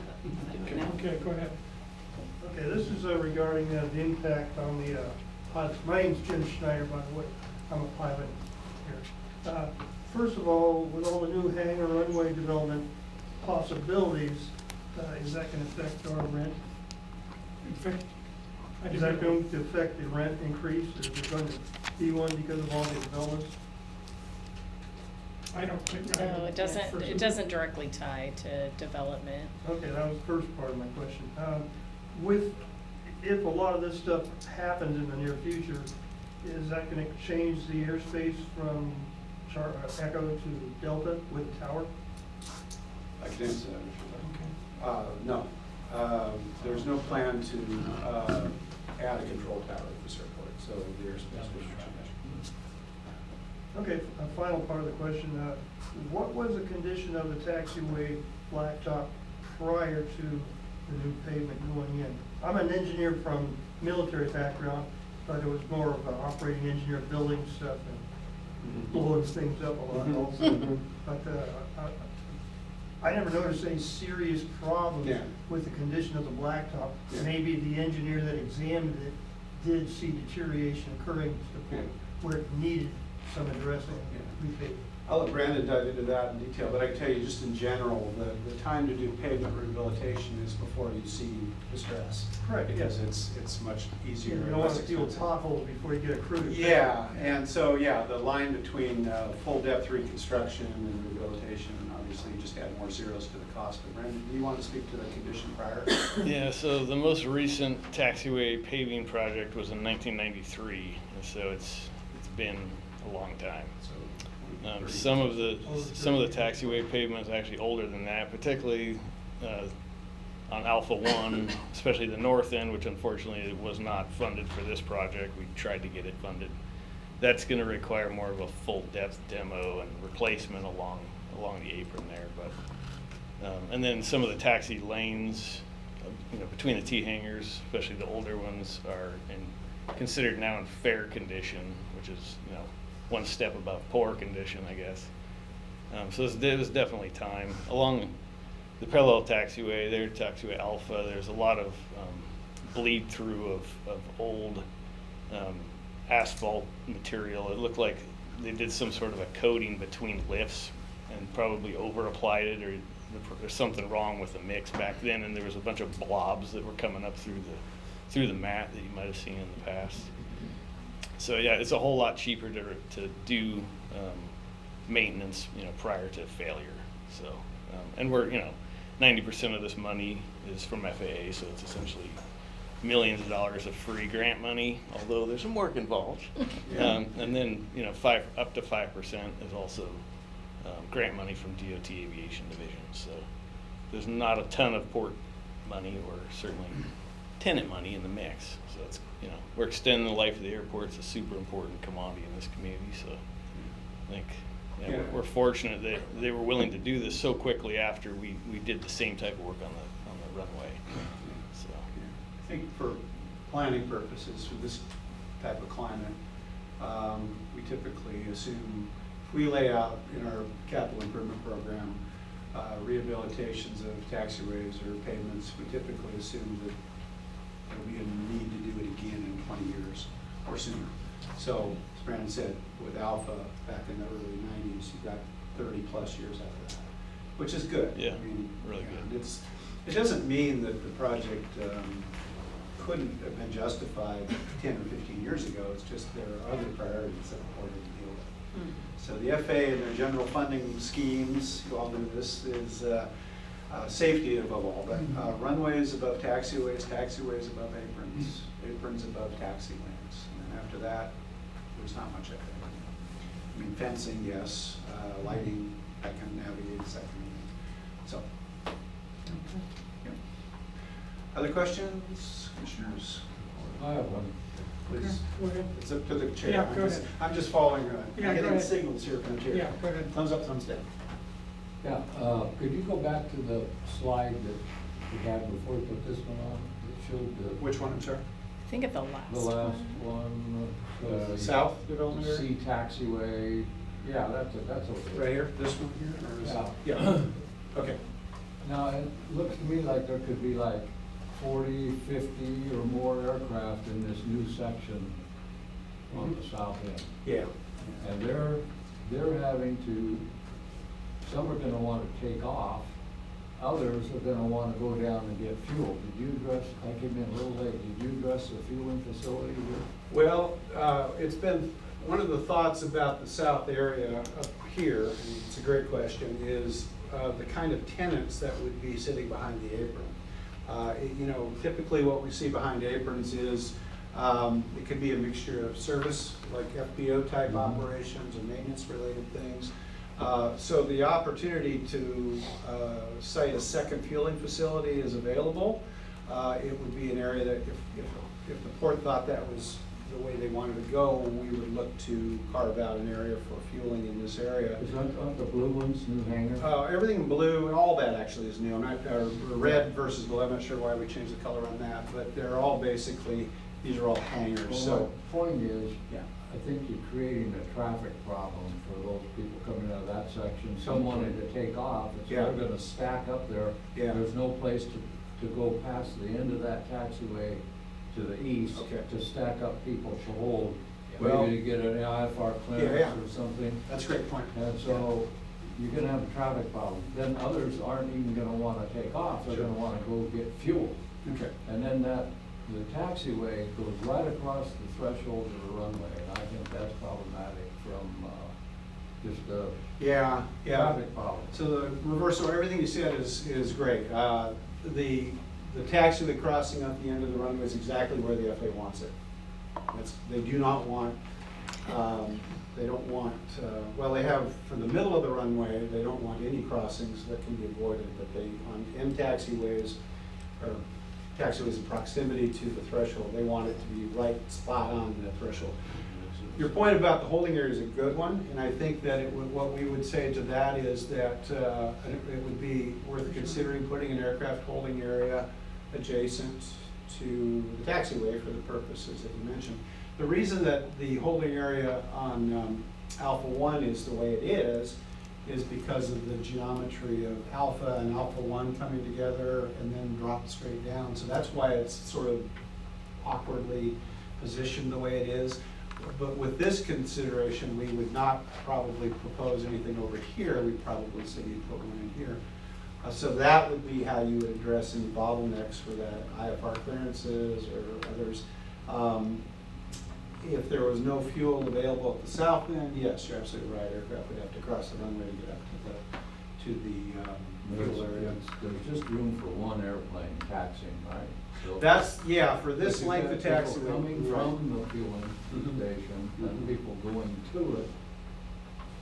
Yeah. Okay, go ahead. Okay, this is regarding the impact on the pilots. My name's Jim Schneider, by the way. I'm a pilot here. First of all, with all the new hangar runway development possibilities, is that going to affect our rent? In fact, I Is didn't that going to affect the rent increase? Is it going to be one because of all the developments? I don't think. No, it doesn't directly tie to development. Okay, that was the first part of my question. If a lot of this stuff happens in the near future, is that going to change the airspace from Echo to Delta with the tower? I can answer that if Okay. you like. No. There's no plan to add a control tower at this airport, so the airspace will change. Okay, a final part of the question, what was the condition of the taxiway blacktop prior to the new pavement going in? I'm an engineer from military background, but it was more of an operating engineer, building stuff and blowing things up a lot also. But I never noticed any serious problems Yeah. with the condition of the blacktop. Yeah. Maybe the engineer that examined it did see deterioration occurring to the point where it needed some addressing, repaving. I'll let Brandon dive into that in detail, but I can tell you just in general, the time to do pavement rehabilitation is before you see distress. Correct, Because yes. it's much You easier and don't want less to deal with expensive. potholes before you get a crew. to fix it. Yeah, and so, yeah, the line between full depth reconstruction and rehabilitation, obviously you just add more zeros to the cost. But Brandon, do you want to speak to the condition prior? Yeah, so the most recent taxiway paving project was in 1993, and so it's been a long time. So, Some of the taxiway pavement is actually older than that, particularly on Alpha 1, especially the north end, which unfortunately was not funded for this project. We tried to get it funded. That's going to require more of a full depth demo and replacement along the apron there. But and then some of the taxi lanes, between the T hangars, especially the older ones, are considered now in fair condition, which is one step above poor condition, I guess. So it was definitely time. Along the parallel taxiway, their taxiway Alpha, there's a lot of bleed through of old asphalt material. It looked like they did some sort of a coating between lifts and probably over applied it, or there's something wrong with the mix back then, and there was a bunch of blobs that were coming up through the mat that you might have seen in the past. So yeah, it's a whole lot cheaper to do maintenance, prior to failure. So, and we're, 90% of this money is from FAA, so it's essentially millions of dollars of free grant money, although there's some work involved. Yeah. And then, up to 5% is also grant money from DOT Aviation Division. So there's not a ton of port money, or certainly tenant money in the mix. So it's, we're extending the life of the airport. It's a super important commodity in this community. So I think we're fortunate that they were willing to do this so quickly after we did the same type of work on the runway. So I think for planning purposes, for this type of climate, we typically assume, if we lay out in our capital improvement program rehabilitations of taxiways or pavements, we typically assume that there'll be a need to do it again in 20 years or sooner. So, as Brandon said, with Alpha back in the early 90s, you've got 30 plus years after that, which is good. Yeah, I mean, really good. It doesn't mean that the project couldn't have been justified 10 or 15 years ago. It's just there are other priorities that are important to deal with. So the FAA and their general funding schemes, you all know this, is safety above all, but runways above taxiways, taxiways above aprons, aprons above taxi lanes. And then after that, there's not much FAA. I mean, fencing, yes, lighting, that kind of navigates, that kind of thing. So, yeah. Other questions, commissioners? I have one. Please. Go ahead. It's up to the chair. Yeah, go ahead. I'm just following, Yeah, I'm go getting ahead. signals here from the chair. Yeah, go ahead. Thumbs up, thumbs down. Yeah, could you go back to the slide that we had before we put this one on? It showed the. Which one, I'm sorry? I think at the last The last one. South development area? C taxiway, yeah, that's okay. Right here, this one here, or is it? Yeah. Yeah, okay. Now, it looks to me like there could be like 40, 50 or more aircraft in this new section on the south end. Yeah. And they're having to, some are gonna wanna take off, others are gonna wanna go down and get fuel. Did you address, I came in a little late, did you address the fueling facility here? Well, it's been, one of the thoughts about the south area up here, and it's a great question, is the kind of tenants that would be sitting behind the apron. Typically what we see behind aprons is it could be a mixture of service, like FBO type operations or maintenance related things. So the opportunity to site a second fueling facility is available. It would be an area that if the port thought that was the way they wanted to go, we would look to carve out an area for fueling in this area. Is that the blue ones, new hangar? Everything in blue, and all that actually is new. I'm not, red versus blue, I'm not sure why we changed the color on that, but they're all basically, these are all hangars, Well, so. my point is, Yeah. I think you're creating a traffic problem for those people coming out of that section. Some wanting to take off, and so Yeah. they're gonna stack up there. Yeah. There's no place to go past the end of that taxiway to the east Okay. to stack up people to hold, Well- maybe to get an IFR Yeah, clearance yeah. or something. That's a great point. And so you're gonna have a traffic problem. Then others aren't even gonna wanna take off, they're Sure. gonna wanna go get fuel. Okay. And then the taxiway goes right across the threshold of the runway, and I think that's problematic from, just a Yeah, yeah. traffic problem. So the reversal, everything you said is great. The taxiway crossing at the end of the runway is exactly where the FAA wants it. They do not want, they don't want, well, they have, for the middle of the runway, they don't want any crossings that can be avoided, but they, on end taxiways, or taxiways in proximity to the threshold, they want it to be right spot on the threshold. Your point about the holding area is a good one, and I think that what we would say to that is that it would be worth considering putting an aircraft holding area adjacent to the taxiway for the purposes that you mentioned. The reason that the holding area on Alpha 1 is the way it is because of the geometry of Alpha and Alpha 1 coming together and then drop straight down. So that's why it's sort of awkwardly positioned the way it is. But with this consideration, we would not probably propose anything over here. We'd probably say you'd put one in here. So that would be how you would address any bottlenecks for that IFR clearances or others. If there was no fuel available at the south end, yes, you're absolutely right, aircraft would have to cross the runway to get up to the fuel area. There's just room for one airplane taxiing, right? So That's, yeah, for this if you've length got of people taxiway. coming right. from the fueling Mhm. station and Mhm. people going to it,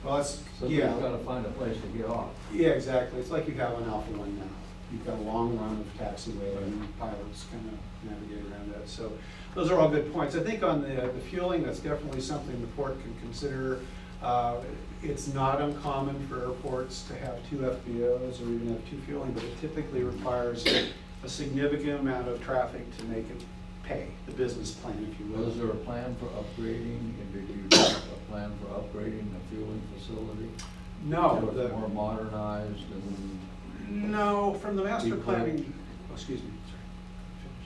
Well, that's, somebody's yeah. gotta find a place to get off. Yeah, exactly. It's like you have on Alpha One now. You've got a long run of taxiway and pilots kind of navigate around that. So those are all good points. I think on the fueling, that's definitely something the port can consider. It's not uncommon for airports to have 2 FBOs or even have 2 fueling, but it typically requires a significant amount of traffic to make it pay, the business plan, if you will. Was there a plan for upgrading, and did you have a plan for upgrading the fueling facility? No, So it's the- more modernized and No, from the master Equipped. planning, oh, excuse me,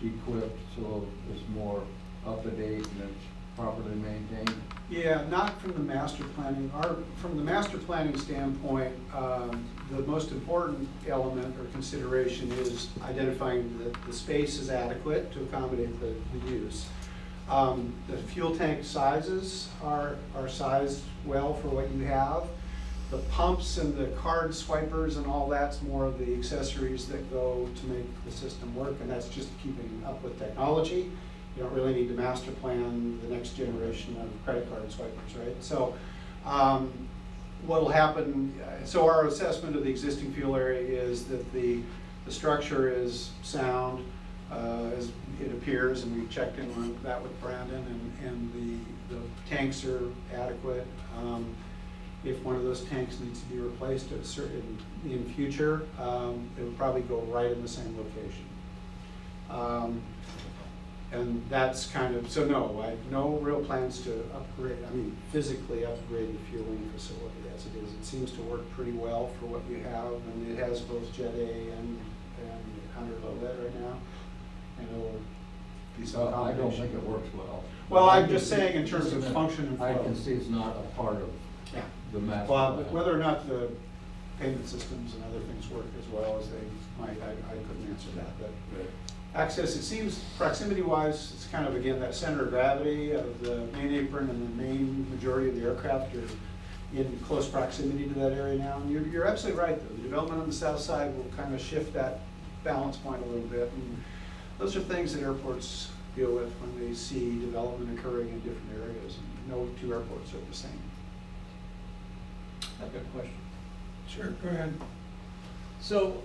sorry. equipped, so it's more up to date and it's properly maintained? Yeah, not from the master planning. From the master planning standpoint, the most important element or consideration is identifying that the space is adequate to accommodate the use. The fuel tank sizes are sized well for what you have. The pumps and the card swipers and all that's more of the accessories that go to make the system work, and that's just keeping up with technology. You don't really need to master plan the next generation of credit card swipers, right? So what'll happen, so our assessment of the existing fuel area is that the structure is sound, as it appears, and we checked in on that with Brandon, and the tanks are adequate. If one of those tanks needs to be replaced at a certain, in future, it would probably go right in the same location. And that's kind of, so no, I have no real plans to upgrade, physically upgrade the fueling facility as it is. It seems to work pretty well for what you have, and it has both Jet A and underload that right now. And it'll be some I don't combination. think it works well. Well, I'm I just can saying see- in terms of just a minute. function and I flow. can see it's not a part of Yeah. the master Well, plan. whether or not the payment systems and other things work as well as they might, I couldn't answer that, but access, it seems proximity-wise, it's kind of, again, that center of gravity of the main apron, and the main majority of the aircraft are in close proximity to that area now. And you're absolutely right, though. The development on the south side will kind of shift that balance point a little bit. And those are things that airports deal with when they see development occurring in different areas. And no 2 airports are the same. I've got a question. Sure, go ahead. So,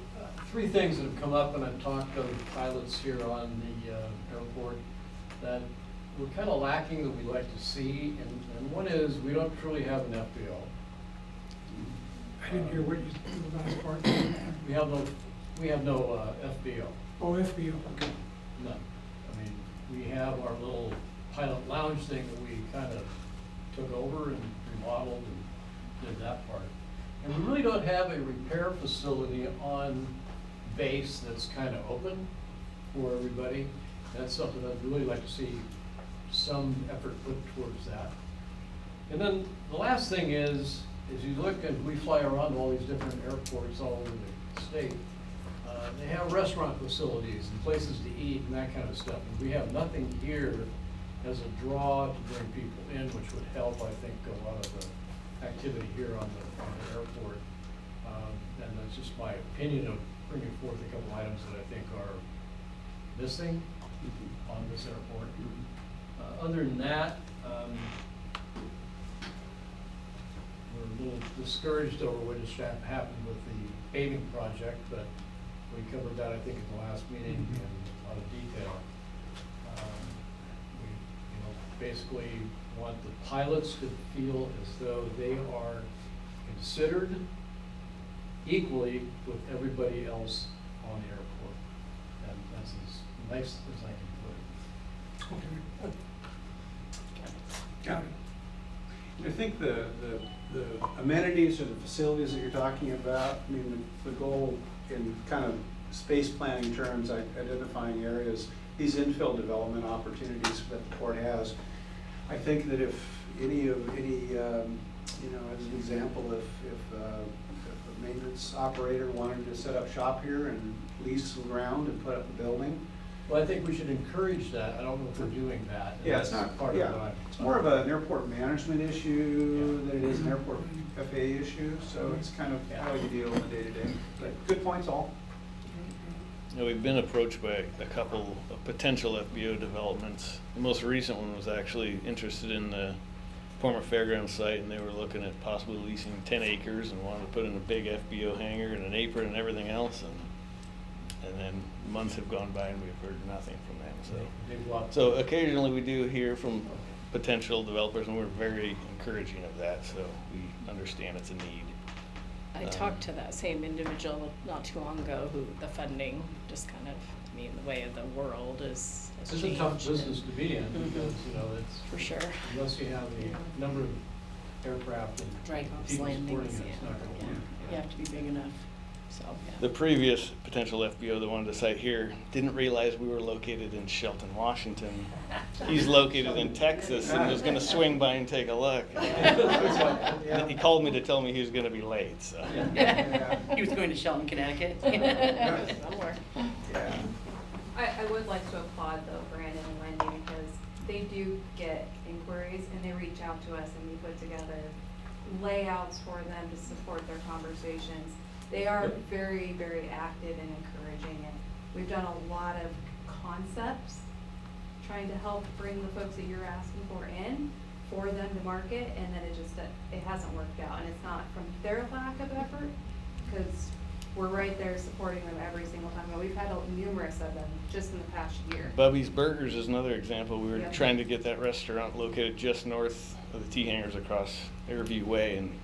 3 things that have come up when I've talked to pilots here on the airport that we're kind of lacking that we'd like to see, and one is we don't truly have an FBO. I didn't hear what you, the last part. We have no FBO, Oh, FBO, okay. none. I mean, we have our little pilot lounge thing that we kind of took over and remodeled and did that part. And we really don't have a repair facility on base that's kind of open for everybody. That's something I'd really like to see some effort put towards that. And then the last thing is you look and we fly around all these different airports all over the state, they have restaurant facilities and places to eat and that kind of stuff. And we have nothing here as a draw to bring people in, which would help, I think, a lot of the activity here on the airport. And that's just my opinion of bringing forth a couple items that I think are missing on this airport. Other than that, we're a little discouraged over what just happened with the paving project, but we covered that, I think, at the last meeting in a lot of detail. We basically want the pilots to feel as though they are considered equally with everybody else on the airport. And that's as nice as I can put it. Okay. Got it. And I think the amenities or the facilities that you're talking about, the goal in kind of space planning terms, identifying areas, these infill development opportunities that the port has, I think that if any you know, as an example, if a maintenance operator wanted to set up shop here and lease some ground and put up a building. Well, I think we should encourage that. I don't know if we're doing that. and Yeah, it's that's not, part of yeah, what it's more of an airport management issue than it is an airport FAA issue, so it's kind of how you deal in the day-to-day. But good points all. You know, we've been approached by a couple of potential FBO developments. The most recent one was actually interested in the former fairgrounds site, and they were looking at possibly leasing 10 acres and wanted to put in a big FBO hangar and an apron and everything else. And then months have gone by and we've heard nothing from them. Big lot. So occasionally we do hear from potential developers, and we're very encouraging of that. So we understand it's a need. I talked to that same individual not too long ago who the funding just kind of, I mean, the way of the world has This is a changed. tough business to be in Mhm. because, you know, it's. For sure. Unless you have the number of aircraft and Dreykoff's people supporting landings, it, it's not gonna Yeah, work. you have to be big enough, so, yeah. The previous potential FBO that wanted to site here didn't realize we were located in Shelton, Washington. He's located in Texas and was gonna swing by and take a look. Yeah. He called me to tell me he was gonna be late, so. Yeah. He was going to Shelton, Connecticut. Somewhere. Yeah. I would like to applaud though Brandon and Wendy because they do get inquiries and they reach out to us and we put together layouts for them to support their conversations. They are Yep. very, very active and encouraging, and we've done a lot of concepts trying to help bring the folks that you're asking for in for them to market, and then it hasn't worked out. And it's not from their lack of effort, because we're right there supporting them every single time. And we've had numerous of them just in the past year. Bubby's Burgers is another example. We were Yeah. trying to get that restaurant located just north of the T-hangers across Airview Way, and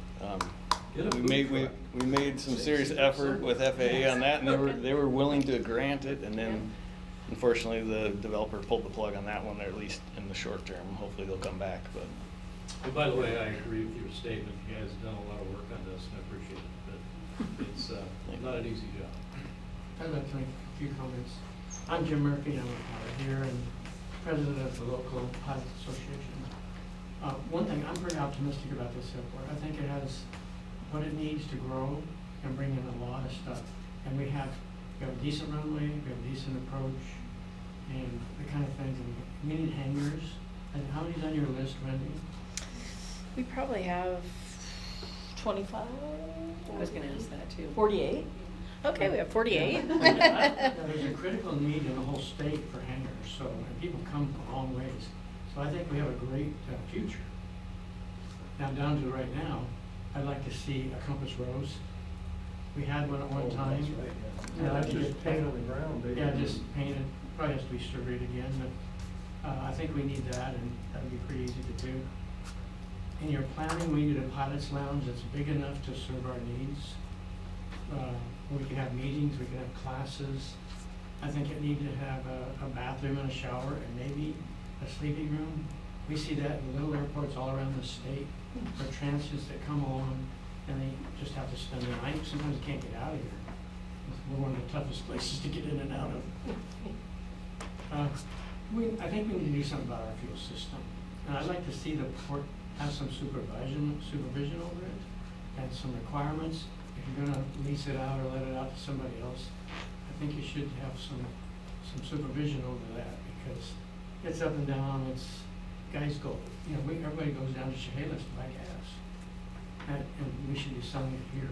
Get a we food made truck. we made some serious effort with FAA on that, and they were willing to grant it, and then unfortunately the developer pulled the plug on that one, or at least in the short term. Hopefully they'll come back, but. And by the way, I agree with your statement. You guys have done a lot of work on this and I appreciate it, but it's not an easy job. I'd like to make a few comments. I'm Jim Murphy, I'm a pilot here and president of the local pilot association. One thing, I'm pretty optimistic about this airport. I think it has what it needs to grow and bring in a lot of stuff. And we have a decent runway, we have a decent approach, and the kind of things. And we need hangars. And how many's on your list, Wendy? We probably have 25? I was gonna ask that too. 48? Okay, we have 48. Yeah, there's a critical need in the whole state for hangars, so, and people come from long ways. So I think we have a great future. Now, down to right now, I'd like to see a compass rose. We had one at one time. That's right, yeah. Yeah, I'd like to Just get paint on the ground, baby. Yeah, just painted, probably has to be surveyed again, but I think we need that, and that'd be pretty easy to do. In your planning, we need a pilot's lounge that's big enough to serve our needs. We can have meetings, we can have classes. I think it needs to have a bathroom and a shower and maybe a sleeping room. We see that in little airports all around the state, where transients that come along and they just have to spend the night. Sometimes they can't get out of here. We're one of the toughest places to get in and out of. I think we need to do something about our fuel system. And I'd like to see the port have some supervision over it and some requirements. If you're gonna lease it out or let it out to somebody else, I think you should have some supervision over that, because it's up and down, guys go, everybody goes down to Chehalis to buy gas. And we should be selling it here.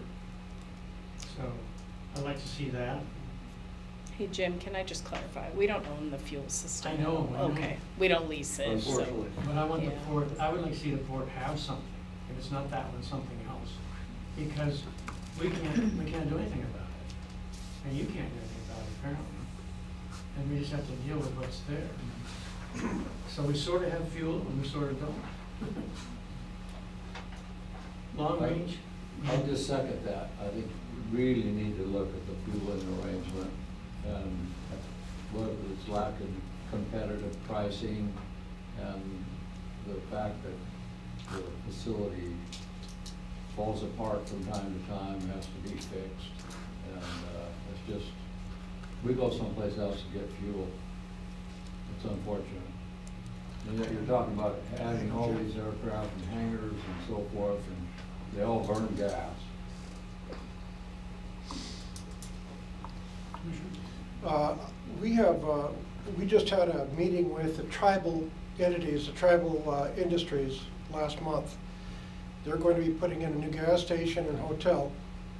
So I'd like to see that. Hey, Jim, can I just clarify? We don't own the fuel system. I know. Okay, we don't lease it, so. Unfortunately. But I want the Yeah. port, I would like to see the port have something, if it's not that one, something else. Because we can't do anything about it. And you can't do anything about it, apparently. And we just have to deal with what's there. So we sort of have fuel and we sort of don't. Long range. I'll just second that. I think we really need to look at the fueling arrangement and what is lacking competitive pricing and the fact that the facility falls apart from time to time, has to be fixed. And it's just, we go someplace else to get fuel. It's unfortunate. And yet you're talking about adding all these aircraft and hangars and so forth, and they all burn gas. We just had a meeting with the tribal entities, the tribal industries last month. They're going to be putting in a new gas station and hotel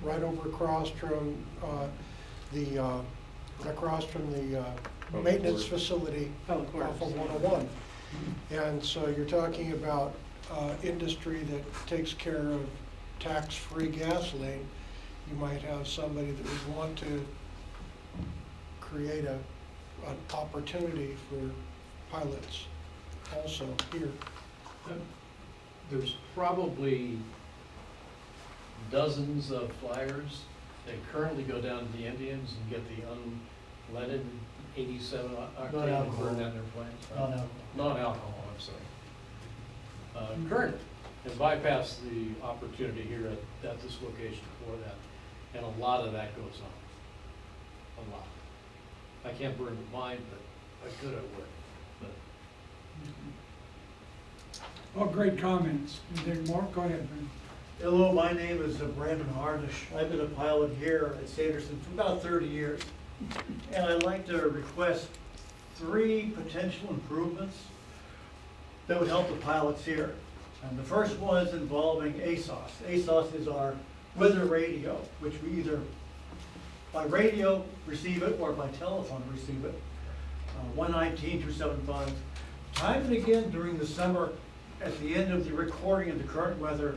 right over across from the maintenance facility Public off Works. of 101. And so you're talking about industry that takes care of tax-free gasoline. You might have somebody that would want to create an opportunity for pilots also here. There's probably dozens of flyers that currently go down to the Indians and get the unleaded 87 octane and Non-alcohol. burn that in their planes. Non-alcohol. Non-alcohol, I'm sorry. Current, and bypass the opportunity here at this location for that. And a lot of that goes on. A lot. I can't burn mine, but I could, I would. But Well, great comments. And then Mark, go ahead, man. Hello, my name is Brandon Harnish. I've been a pilot here at Sanderson for about 30 years. And I'd like to request 3 potential improvements that would help the pilots here. And the first one is involving ASOS. ASOS is our weather radio, which we either by radio receive it or by telephone receive it. 119-275. Time and again during the summer, at the end of the recording of the current weather,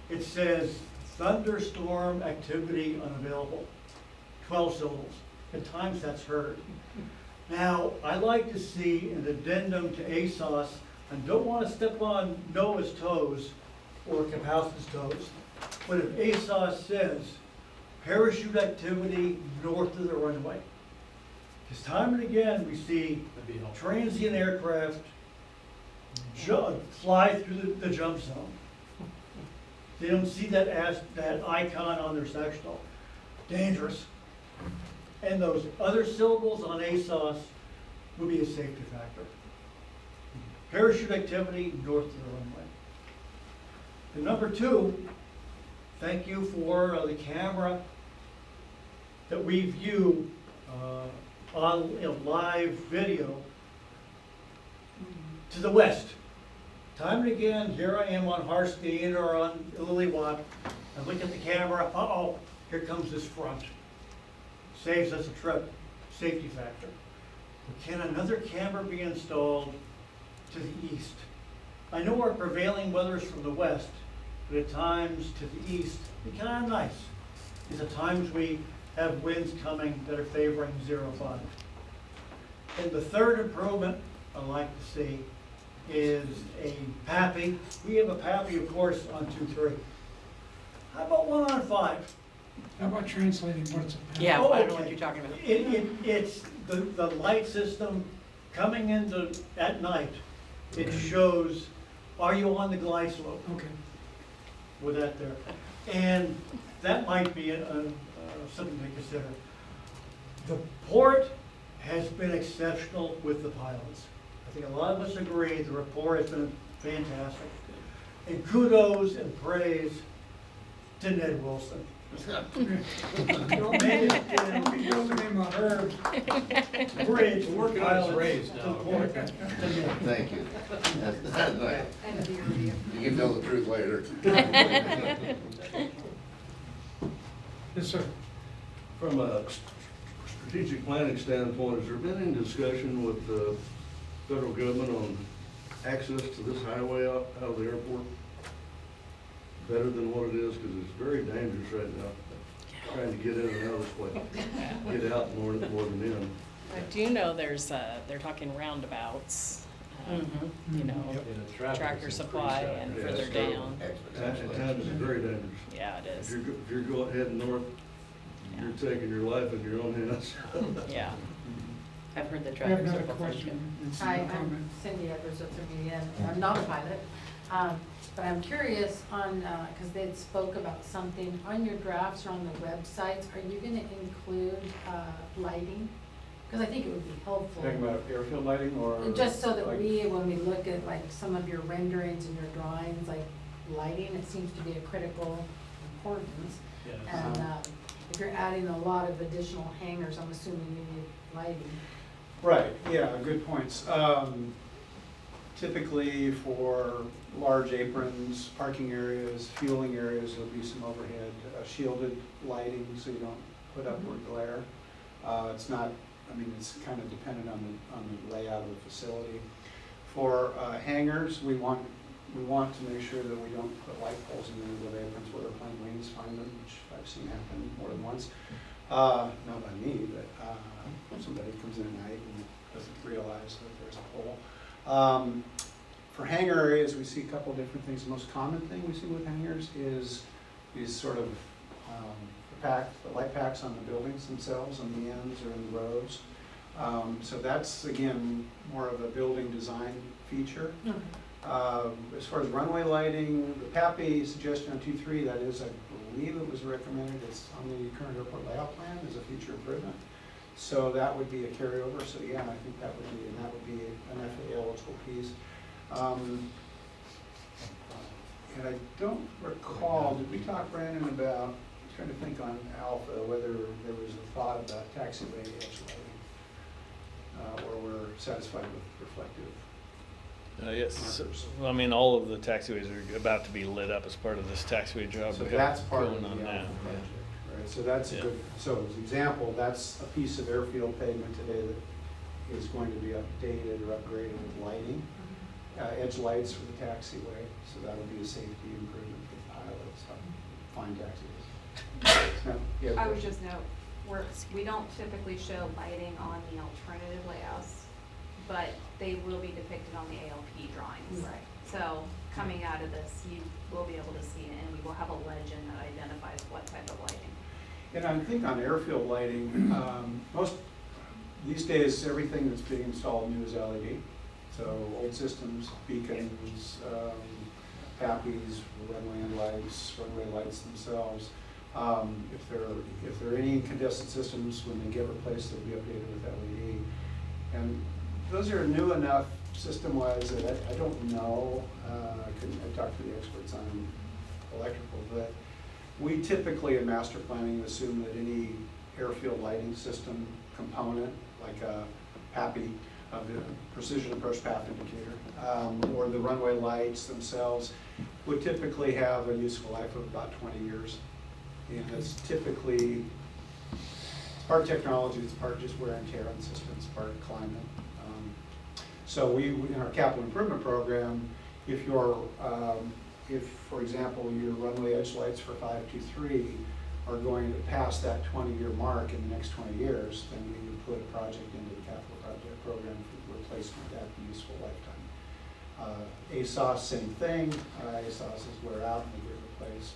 it says thunderstorm activity unavailable, 12 syllables. At times that's heard. Now, I'd like to see an addendum to ASOS, and don't want to step on NOAA's toes or Kapowski's toes, but if ASOS says parachute activity north of the runway, because time and again we see that'd be helpful. transient aircraft fly through the jump zone. They don't see that icon on their sectional. Dangerous. And those other syllables on ASOS would be a safety factor. Parachute activity north of the runway. And number 2, thank you for the camera that we view on live video to the west. Time and again, here I am on Harstein or on Lilywat, I look at the camera, uh-oh, here comes this front. Saves us a trip, safety factor. But can another camera be installed to the east? I know our prevailing weather is from the west, but at times to the east, it's kind of nice. Because at times we have winds coming that are favoring 0.5. And the third improvement I'd like to see is a PAPI. We have a PAPI, of course, on 2-3. How about 1 on 5? How about translating what's a Yeah, Oh, I don't know what okay. you're talking about. It's the light system coming into at night. It shows, are you on the glide slope Okay. with that there? And that might be something to consider. The port has been exceptional with the pilots. I think a lot of us agree the rapport has been fantastic. And kudos and praise to Ned Wilson. Made it We go with him on Herb Bridge We're working on pilots his raise to now. the port. Thank you. That's nice. End of year review. You can tell the truth later. Yes, sir. From a strategic planning standpoint, has there been any discussion with the federal government on access to this highway out of the airport? Better than what it is, because it's very dangerous right now, trying to get in and out of this place. Get out more than in. I do know they're talking roundabouts, you know, Yeah, the traffic Tractor is Supply increased out and there. Yeah, further it's down. At times it's very dangerous. Yeah, it is. If you're going heading north, you're taking your life in your own hands. Yeah. I've heard the We have traffic another circle thing too. question. It's Hi, no I'm comment. Cindy Edwards with Bermudian. I'm not a pilot, but I'm curious on, because they had spoke about something on your drafts or on the websites. Are you going to include lighting? Because I think it would be helpful. Talking about airfield lighting or? Just so that like- we, when we look at like some of your renderings and your drawings, like lighting, it seems to be a critical importance. Yes. And if you're adding a lot of additional hangers, I'm assuming you need lighting. Right, yeah, good points. Typically for large aprons, parking areas, fueling areas, there'll be some overhead shielded lighting so you don't put upward glare. It's not, I mean, it's kind of dependent on the layout of the facility. For hangars, we want to make sure that we don't put light poles in the middle of aprons where airplane wings find them, which I've seen happen more than once. Not by me, but somebody comes in at night and doesn't realize that there's a pole. For hangar areas, we see a couple different things. The most common thing we see with hangars is these sort of the light packs on the buildings themselves, on the ends or in the rows. So that's, again, more of a building design feature. As far as runway lighting, the PAPI suggestion on 2.3, that is, I believe it was recommended, it's on the current airport layout plan as a future improvement. So that would be a carryover, so yeah, I think that would be an FAA eligible piece. And I don't recall, did we talk, Brandon, about, I'm trying to think on Alpha, whether there was a thought about taxiway edge lighting, or we're satisfied with reflective. Yes, so, markers. well, I mean, all of the taxiways are about to be lit up as part of this taxway job So we have that's part of going the on now. Alpha project, right? So that's a Yeah. good, so as an example, that's a piece of airfield pavement today that is going to be updated or upgraded with lighting. Edge lights for the taxiway, so that'll be a safety improvement for the pilots, fine taxiways. Now, you have a I would question? just note, we don't typically show lighting on the alternative layouts, but they will be depicted on the ALP drawings. Right. So coming out of this, you will be able to see it, and we will have a legend that identifies what type of lighting. And I think on airfield lighting, these days, everything that's being installed new is LED. So old systems, beacons, PAPIs, runway lights, runway lights themselves. If there are any incandescent systems, when they get replaced, they'll be updated with LED. And those are new enough system-wise that I don't know. I talked to the experts on electrical, but we typically in master planning assume that any airfield lighting system component, like a PAPI, precision approach path indicator, or the runway lights themselves, would typically have a useful life of about 20 years. And it's typically, it's part technology, it's part just wear and tear on the system, it's part climate. So we, in our capital improvement program, if for example, your runway edge lights for 523 are going to pass that 20-year mark in the next 20 years, then we would put a project into the capital project program for replacement at the useful lifetime. ASOS, same thing. ASOSs wear out and they get replaced.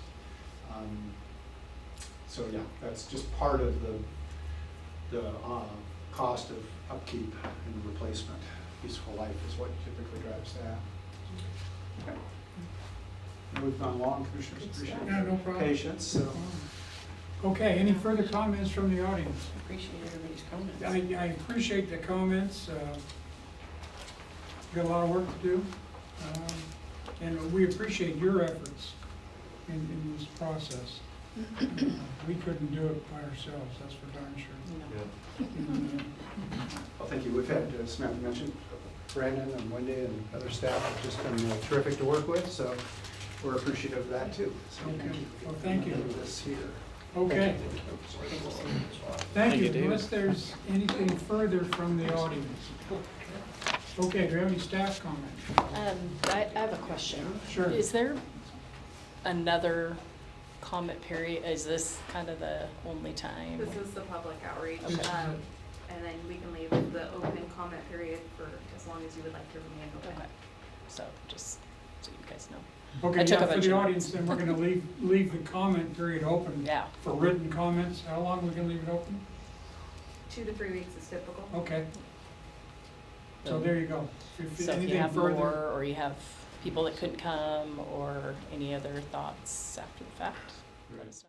So yeah, that's just part of the cost of upkeep and replacement. Useful life is what typically drives that. Okay. We've gone long, Commissioners. Appreciate Yeah, no your problem. patience. So. Okay, any further comments from the audience? Appreciate everybody's comments. I appreciate the comments. Got a lot of work to do. And we appreciate your efforts in this process. We couldn't do it by ourselves, that's for darn sure. And, Well, thank you. We've had, as Samantha mentioned, Brandon and Wendy and other staff have just been terrific to work with, so we're appreciative of that too. So Okay. Well, thank you. This here. Okay, thank Thank you. you, David. Unless there's anything further from the audience. Okay, do we have any staff comments? I have a question. Sure. Is there another comment period? Is this kind of the only time? This is the public outreach, Okay. and then we can leave the open comment period for as long as you would like to remain open. Okay. So just so you guys know. Okay, I took yeah, a for bunch the of audience, notes. then we're gonna leave the comment period open. Yeah. For written comments. How long are we gonna leave it open? 2 to 3 weeks is typical. Okay. So there you go. If So if you anything have further. more, or you have people that couldn't come, or any other thoughts after the fact, let us know.